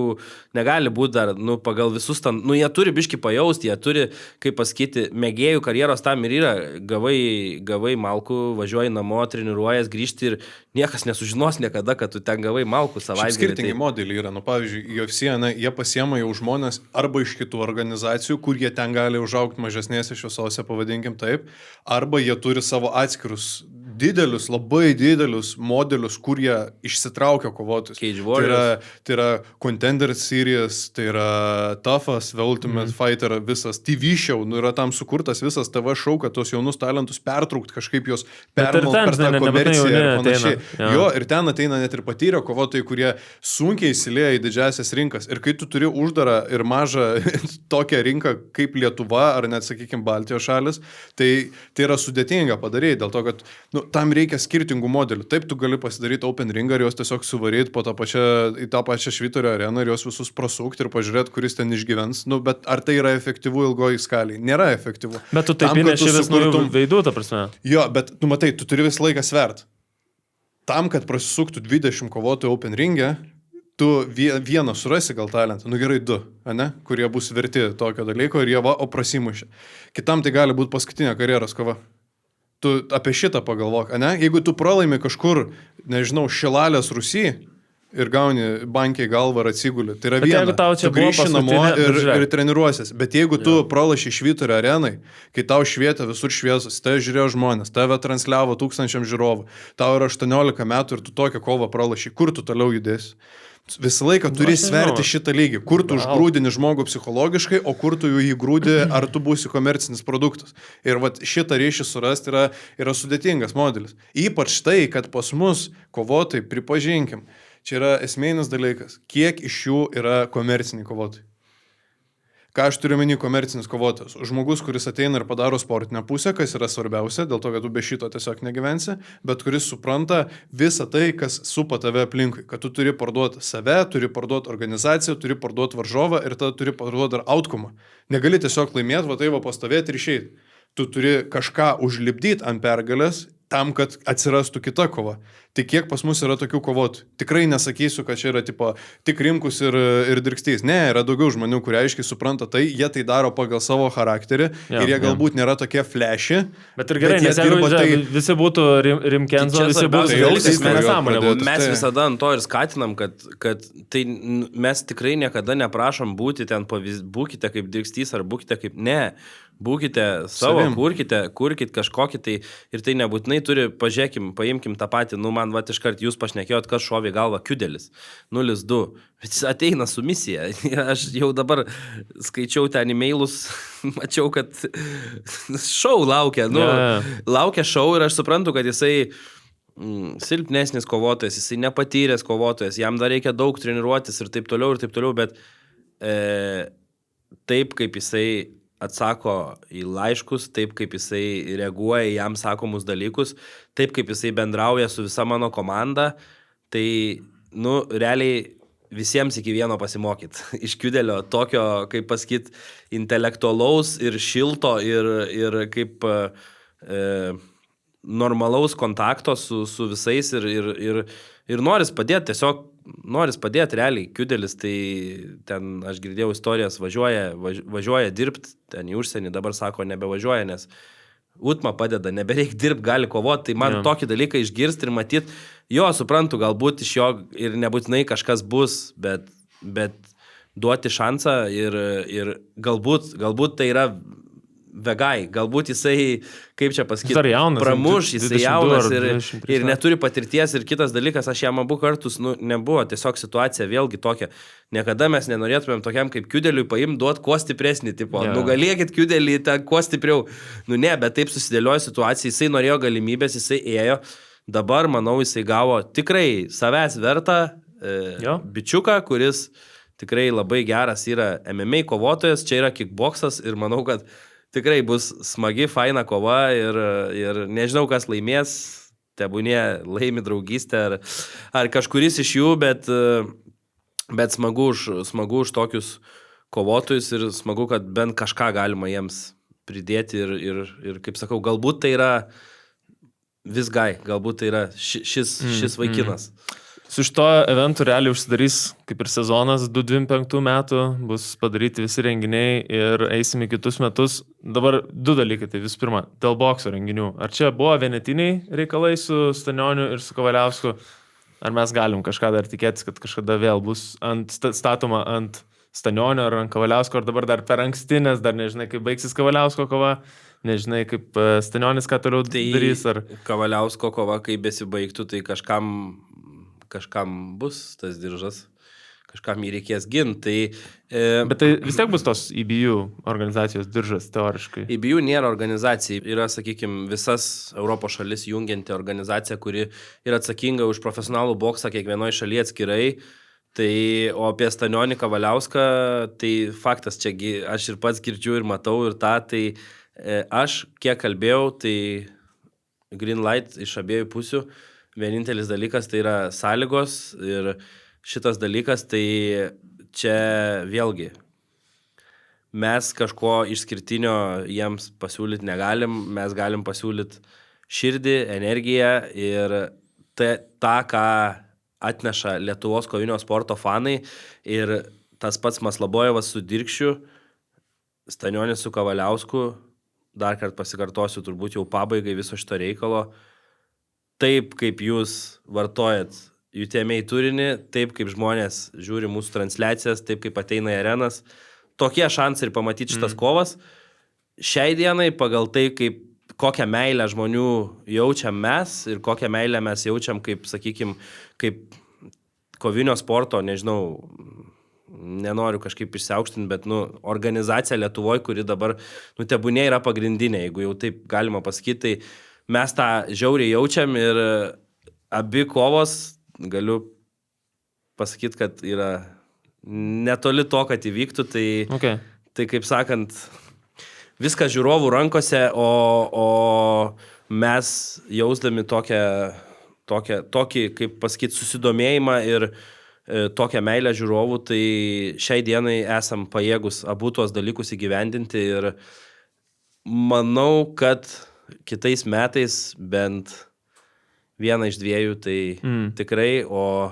Speaker 1: negali būti dar, pagal visus jie turi biškį pajausti, jie turi, kaip pasakyti, mėgėjų karjeros tam ir yra, gavai malkų, važiuoji namo, treniruojas, grįžti ir niekas nesužinos niekada, kad tu ten gavai malkų savaitgalį.
Speaker 5: Skirtingi modeliai yra, pavyzdžiui, UFC, jie pasiema jau žmonės arba iš kitų organizacijų, kur jie ten gali užaugti mažesnėse šviesose, pavadinkim taip, arba jie turi savo atskirus labai didelius modelius, kur jie išsitraukia kovotojus.
Speaker 1: Cage Warriors.
Speaker 5: Tai yra Contender Series, tai yra Toughas, The Ultimate Fighter, visas TV show, yra tam sukurtas visas TV show, kad tos jaunus talentus pertraukt, kažkaip juos permalt per tą komerciją ir panašiai. Jo, ir ten ateina net ir patyrę kovotojai, kurie sunkiai įsilieja į didžiasias rinkas. Ir kai tu turi uždarą ir mažą tokią rinką kaip Lietuva, ar net, sakykime, Baltijos šalis, tai yra sudėtinga padaryti, dėl to, kad tam reikia skirtingų modelių. Taip, tu gali pasidaryti open ringą ir juos tiesiog suvaryti į tą pačią Švyturio areną ir juos visus prasukti ir pažiūrėti, kuris ten išgyvens. Bet ar tai yra efektyvu ilgoji skaliai? Nėra efektyvu.
Speaker 2: Bet tu taip įneši vis naujų veidų, ta prasme.
Speaker 5: Jo, bet, matai, tu turi visą laiką svert. Tam, kad prasisuktų 20 kovotojų open ringę, tu vieną surasi gal talentą, gerai 2, kurie bus verti tokio dalyko ir jie prasimušė. Kitam tai gali būti paskutinė karjeros kova. Tu apie šitą pagalvok, Jeigu tu pralaimi kažkur, nežinau, Šilalės Rusijai ir gauni bankiai galvą ar atsigulį, tai yra viena, tu grįši namo ir treniruosies. Bet jeigu tu pralaši Švyturio arenai, kai tau švietė visur šviesos, tave žiūrėjo žmonės, tave transliavo 1000 žiūrovų, tau yra 18 metų ir tu tokią kovą pralaši, kur tu toliau judėsi? Visą laiką turi sverti šitą lygį, kur tu užgrūdini žmogų psichologiškai, o kur tu jį grūdi, ar tu būsi komercinis produktas. Ir šitą ryšį surasti yra sudėtingas modelis. Ypač tai, kad pas mus kovotojai, pripažinkim, čia yra esminis dalykas, kiek iš jų yra komerciniai kovotojai. Ką aš turiu menį komercinis kovotojas? Žmogus, kuris ateina ir padaro sportinę pusę, kas yra svarbiausia, dėl to, kad tu be šito tiesiog negyvensi, bet kuris supranta visą tai, kas supa tave aplinkui. Kad tu turi parduoti save, turi parduoti organizaciją, turi parduoti varžovą ir tada turi parduoti dar outcome. Negali tiesiog laimėti, pastovėti ir išeiti. Tu turi kažką užlipdyti ant pergalės tam, kad atsirastų kita kova. Tai kiek pas mus yra tokių kovotų? Tikrai nesakysiu, kad čia yra tik Rimkus ir Dirkstys. Ne, yra daugiau žmonių, kurie aiškiai supranta tai, jie tai daro pagal savo charakterį ir jie galbūt nėra tokie fleši.
Speaker 2: Bet ir gerai, nes jeigu visi būtų Rimkenzo, visi būtų jausis, nesąmonė būtų.
Speaker 1: Mes visada ant to ir skatinam, kad tai mes tikrai niekada neprašom būti ten, būkite kaip Dirkstys ar būkite kaip... Ne. Būkite savo, kurkite kažkokį tai ir tai nebūtinai turi, paimkim tą patį, man iškart jūs pašnekėjot, kas šovė galva Kiudelis, 0-2, bet jis ateina su misija, aš jau dabar skaičiau ten e-mailus, mačiau, kad šou laukia, laukia šou ir aš suprantu, kad jisai silpnesnis kovotojas, jisai nepatyręs kovotojas, jam dar reikia daug treniruotis ir taip toliau, bet taip kaip jisai atsako į laiškus, taip kaip jisai reaguoja į jam sakomus dalykus, taip kaip jisai bendrauja su visa mano komanda, tai realiai visiems iki vieno pasimokyti. Iš Kiudelio tokio, kaip pasakyt, intelektualaus ir šilto ir kaip normalaus kontakto su visais ir noris padėti, tiesiog noris padėti realiai. Kiudelis, tai ten aš girdėjau istorijas, važiuoja dirbti, ten į užsienį, dabar sako nebevažiuoja, nes Utma padeda, nebereik dirbti, gali kovoti, tai man tokį dalyką išgirsti ir matyti, jo, suprantu, galbūt iš jo ir nebūtinai kažkas bus, bet duoti šansą ir galbūt tai yra vegai, galbūt jisai, kaip čia pasakyti, pramuš, jisai jaunas ir neturi patirties ir kitas dalykas, aš jam abu kartus, nebuvo tiesiog situacija vėlgi tokia, niekada mes nenorėtumėm tokiam kaip Kiudeliui paimti, duoti kuo stipresnį, tipo, nugalėkit Kiudelį kuo stipriau, ne, bet taip susidėliojo situacija, jisai norėjo galimybės, jisai ėjo, dabar, manau, jisai gavo tikrai savęs vertą bičiuką, kuris tikrai labai geras yra MMA kovotojas, čia yra kickboksas ir manau, kad tikrai bus smagi, faina kova ir nežinau, kas laimės, tebūnie laimi draugystę ar kažkuris iš jų, bet smagu už tokius kovotojus ir smagu, kad bent kažką galima jiems pridėti ir kaip sakau, galbūt tai yra visgai, galbūt tai yra šis vaikinas.
Speaker 2: Su šito eventu realiai užsidarys kaip ir sezonas 2025 metų, bus padaryti visi renginiai ir eisim į kitus metus. Dabar du dalykai, tai visų pirma, dėl bokso renginių. Ar čia buvo vienetiniai reikalai su Stanioniu ir su Kavaliausku? Ar mes galim kažką dar tikėtis, kad kažkada vėl bus statoma ant Stanionio ar ant Kavaliausko, ar dabar dar per anksti, nes dar nežinai, kaip baigsis Kavaliausko kova, nežinai, kaip Stanionis ką toliau darys. Ar
Speaker 1: Kavaliausko kova, kai besibaigtų, tai kažkam bus tas diržas, kažkam jį reikės ginti.
Speaker 2: Bet tai vis tiek bus tos IBU organizacijos diržas, teoriškai.
Speaker 1: IBU nėra organizacija, yra, sakykime, visas Europos šalis jungianti organizacija, kuri yra atsakinga už profesionalų boksą kiekvienoje šalyje atskirai. Tai, o apie Stanionį Kavaliauską, tai faktas, čia aš ir pats girdžiu ir matau ir tą, tai aš kiek kalbėjau, tai green light iš abiejų pusių. Vienintelis dalykas tai yra sąlygos ir šitas dalykas tai čia vėlgi mes kažko išskirtinio jiems pasiūlyti negalim, mes galim pasiūlyti širdį, energiją ir tą, ką atneša Lietuvos kovinio sporto fanai ir tas pats Maslabojevas su Dirkšiu, Stanionis su Kavaliausku, dar kartą pasikartosiu turbūt jau pabaigai viso šito reikalo. Taip, kaip jūs vartojat UTMA turinį, taip, kaip žmonės žiūri mūsų transliacijas, taip, kaip ateina į arenas, tokie šansai ir pamatyti šitas kovas. Šiai dienai pagal tai, kokią meilę žmonių jaučiam mes ir kokią meilę mes jaučiam, kaip, sakykime, kaip kovinio sporto, nežinau, nenoriu kažkaip išsiaukštinti, bet, organizacija Lietuvoje, kuri dabar, tebūnė yra pagrindinė, jeigu jau taip galima pasakyti, tai mes tą žiauriai jaučiam ir abi kovos, galiu pasakyti, kad yra netoli to, kad įvyktų, tai kaip sakant, viskas žiūrovų rankose, o mes jausdami tokį, kaip pasakyti, susidomėjimą ir tokią meilę žiūrovų, tai šiai dienai esam pajėgus abu tuos dalykus įgyvendinti ir manau, kad kitais metais bent vieną iš dviejų, tai tikrai, o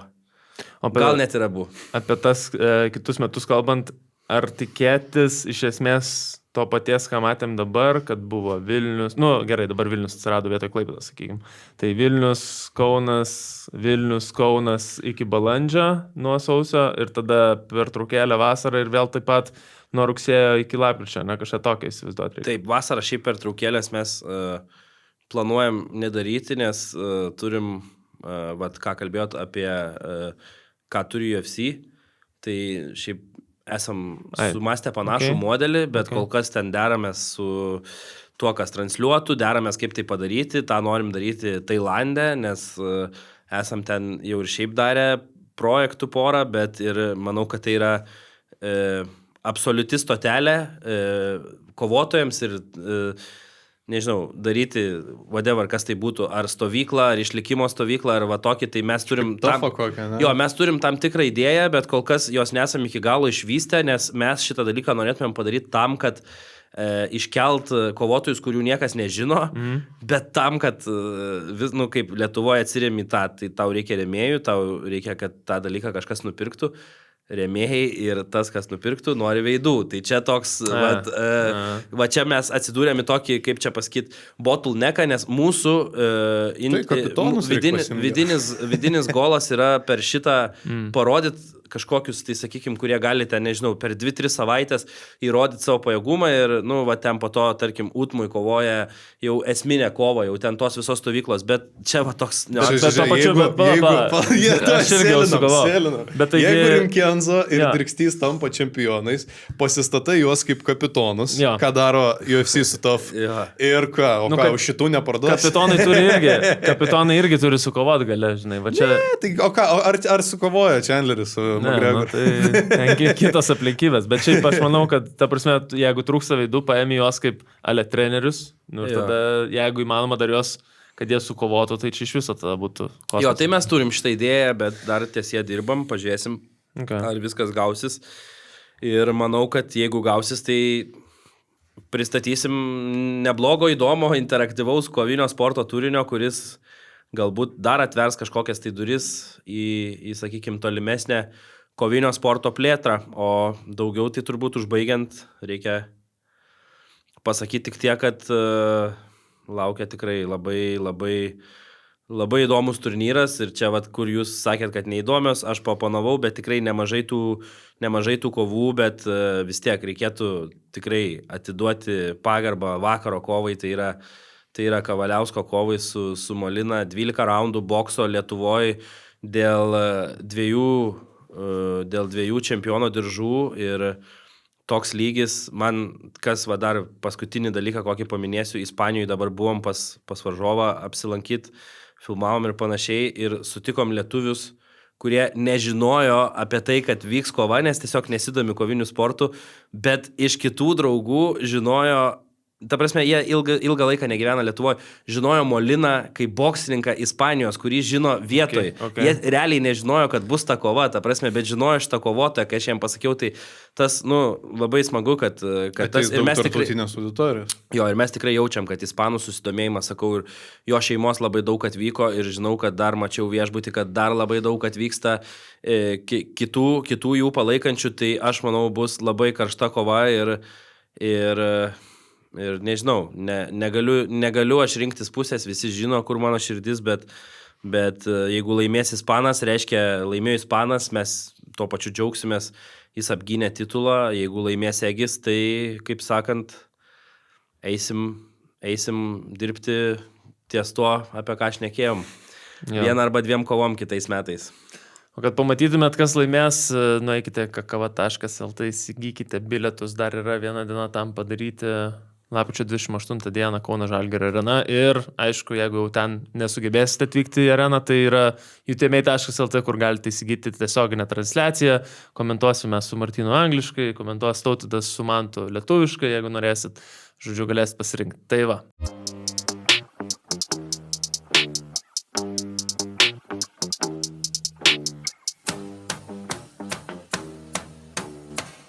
Speaker 1: gal net ir abu.
Speaker 2: Apie tas kitus metus kalbant, ar tikėtis iš esmės to paties, ką matėm dabar, kad buvo Vilnius, gerai, dabar Vilnius atsirado vietoj Klaipėdos, sakykime. Tai Vilnius, Kaunas iki balandžio nuo sausio ir tada pertraukėlė vasarą ir vėl taip pat nuo rugsėjo iki lapkričio, kažką tokio įsivaizduoti reikia.
Speaker 1: Taip, vasarą šiaip pertraukėlės mes planuojam nedaryti, nes turim, ką kalbėjot apie, ką turi UFC, tai šiaip esam sumastę panašų modelį, bet kol kas ten deramės su tuo, kas transliuotų, deramės kaip tai padaryti, tą norim daryti Tailande, nes esam ten jau ir šiaip darę projektų porą, bet ir manau, kad tai yra absoliuti stotelė kovotojams ir nežinau, daryti, whatever, kas tai būtų, ar stovyklą, ar išlikimo stovyklą, ar va tokį, tai mes turim... Mes turim tam tikrą idėją, bet kol kas jos nesam iki galo išvystę, nes mes šitą dalyką norėtumėm padaryti tam, kad iškelt kovotojus, kurių niekas nežino, bet tam, kad kaip Lietuvoje atsirėmi tą, tai tau reikia rėmėjų, tau reikia, kad tą dalyką kažkas nupirktų, rėmėjai ir tas, kas nupirktų, nori veidų. Tai čia toks, va čia mes atsidūrėme tokį, kaip čia pasakyti, bottlenecką, nes mūsų vidinis golas yra per šitą parodyti kažkokius, tai sakykim, kurie galite, nežinau, per 2-3 savaitės įrodyti savo pajėgumą ir, ten po to, tarkim, Utmui kovoja jau esminę kovą, jau ten tos visos stovyklos, bet čia va toks...
Speaker 5: Jeigu Rimkienzo ir Drikstys tampa čempionais, pasistatai juos kaip kapitonus, ką daro UFC su TAF ir ką, už šitų neparduos?
Speaker 2: Kapitonai irgi turi sukovoti gale, žinai, va čia...
Speaker 5: Ar sukovoja Chandleris su McGregor?
Speaker 2: Tai kitos aplinkybės, bet šiaip aš manau, kad, ta prasme, jeigu trūksta veidų, paėmė juos kaip trenerius, ir tada, jeigu įmanoma dar juos, kad jie sukovotų, tai čia iš viso tada būtų kosmosas.
Speaker 1: Tai mes turim šitą idėją, bet dar ties ją dirbam, pažiūrėsim, ar viskas gausis. Ir manau, kad jeigu gausis, tai pristatysim neblogo, įdomo, interaktyvaus kovinio sporto turinio, kuris galbūt dar atvers kažkokias tai duris į sakykime, tolimesnę kovinio sporto plėtrą, o daugiau tai turbūt užbaigiant reikia pasakyti tik tiek, kad laukia tikrai labai, labai, labai įdomus turnyras ir čia, kur jūs sakėt, kad neįdomios, aš papanavau, bet tikrai nemažai tų kovų, bet vis tiek reikėtų tikrai atiduoti pagarbą vakaro kovai, tai yra Kavaliausko kovai su Molina, 12 raundų bokso Lietuvoje dėl dviejų čempiono diržų ir toks lygis, man kas dar paskutinį dalyką, kokį paminėsiu, Ispanijoje dabar buvom pas varžovą apsilankyti, filmavom ir panašiai ir sutikom lietuvius, kurie nežinojo apie tai, kad vyks kova, nes tiesiog nesidomi kovinių sportų, bet iš kitų draugų žinojo. Ta prasme, jie ilgą laiką negyvena Lietuvoje, žinojo Moliną kaip boksininką Ispanijos, kurį žino vietoje. Okay. Jie realiai nežinojo, kad bus ta kova, ta prasme, bet žinojo šitą kovotoją, kai aš jiems pasakiau, tai tas, labai smagu, kad tas... Ir mes tikrai jaučiam, kad ispanų susidomėjimas, sakau, ir jo šeimos labai daug atvyko ir žinau, kad dar mačiau viešbutį, kad dar labai daug atvyksta kitų jų palaikančių, tai aš manau, bus labai karšta kova ir nežinau, negaliu aš rinktis pusės, visi žino, kur mano širdis, bet jeigu laimės Ispanas, reiškia laimėjo Ispanas, mes tuo pačiu džiaugsimės, jis apgynė titulą, jeigu laimės Egis, tai, kaip sakant, eisim dirbti ties tuo, apie ką šnekėjom. Vieną arba 2 kovom kitais metais.
Speaker 2: O kad pamatytumėt, kas laimės, nueikite kakava.lt, įsigykite bilietus, dar yra viena diena tam padaryti. Lapkričio 28 dieną Kauno Žalgirio arena ir, aišku, jeigu jau ten nesugebėsite atvykti į areną, tai yra utm.lt, kur galite įsigyti tiesioginę transliaciją, komentuosime su Martynu angliškai, komentuos Tautvydas su Mantu lietuviškai, jeigu norėsit, žodžiu, galėsit pasirinkti. Tai va.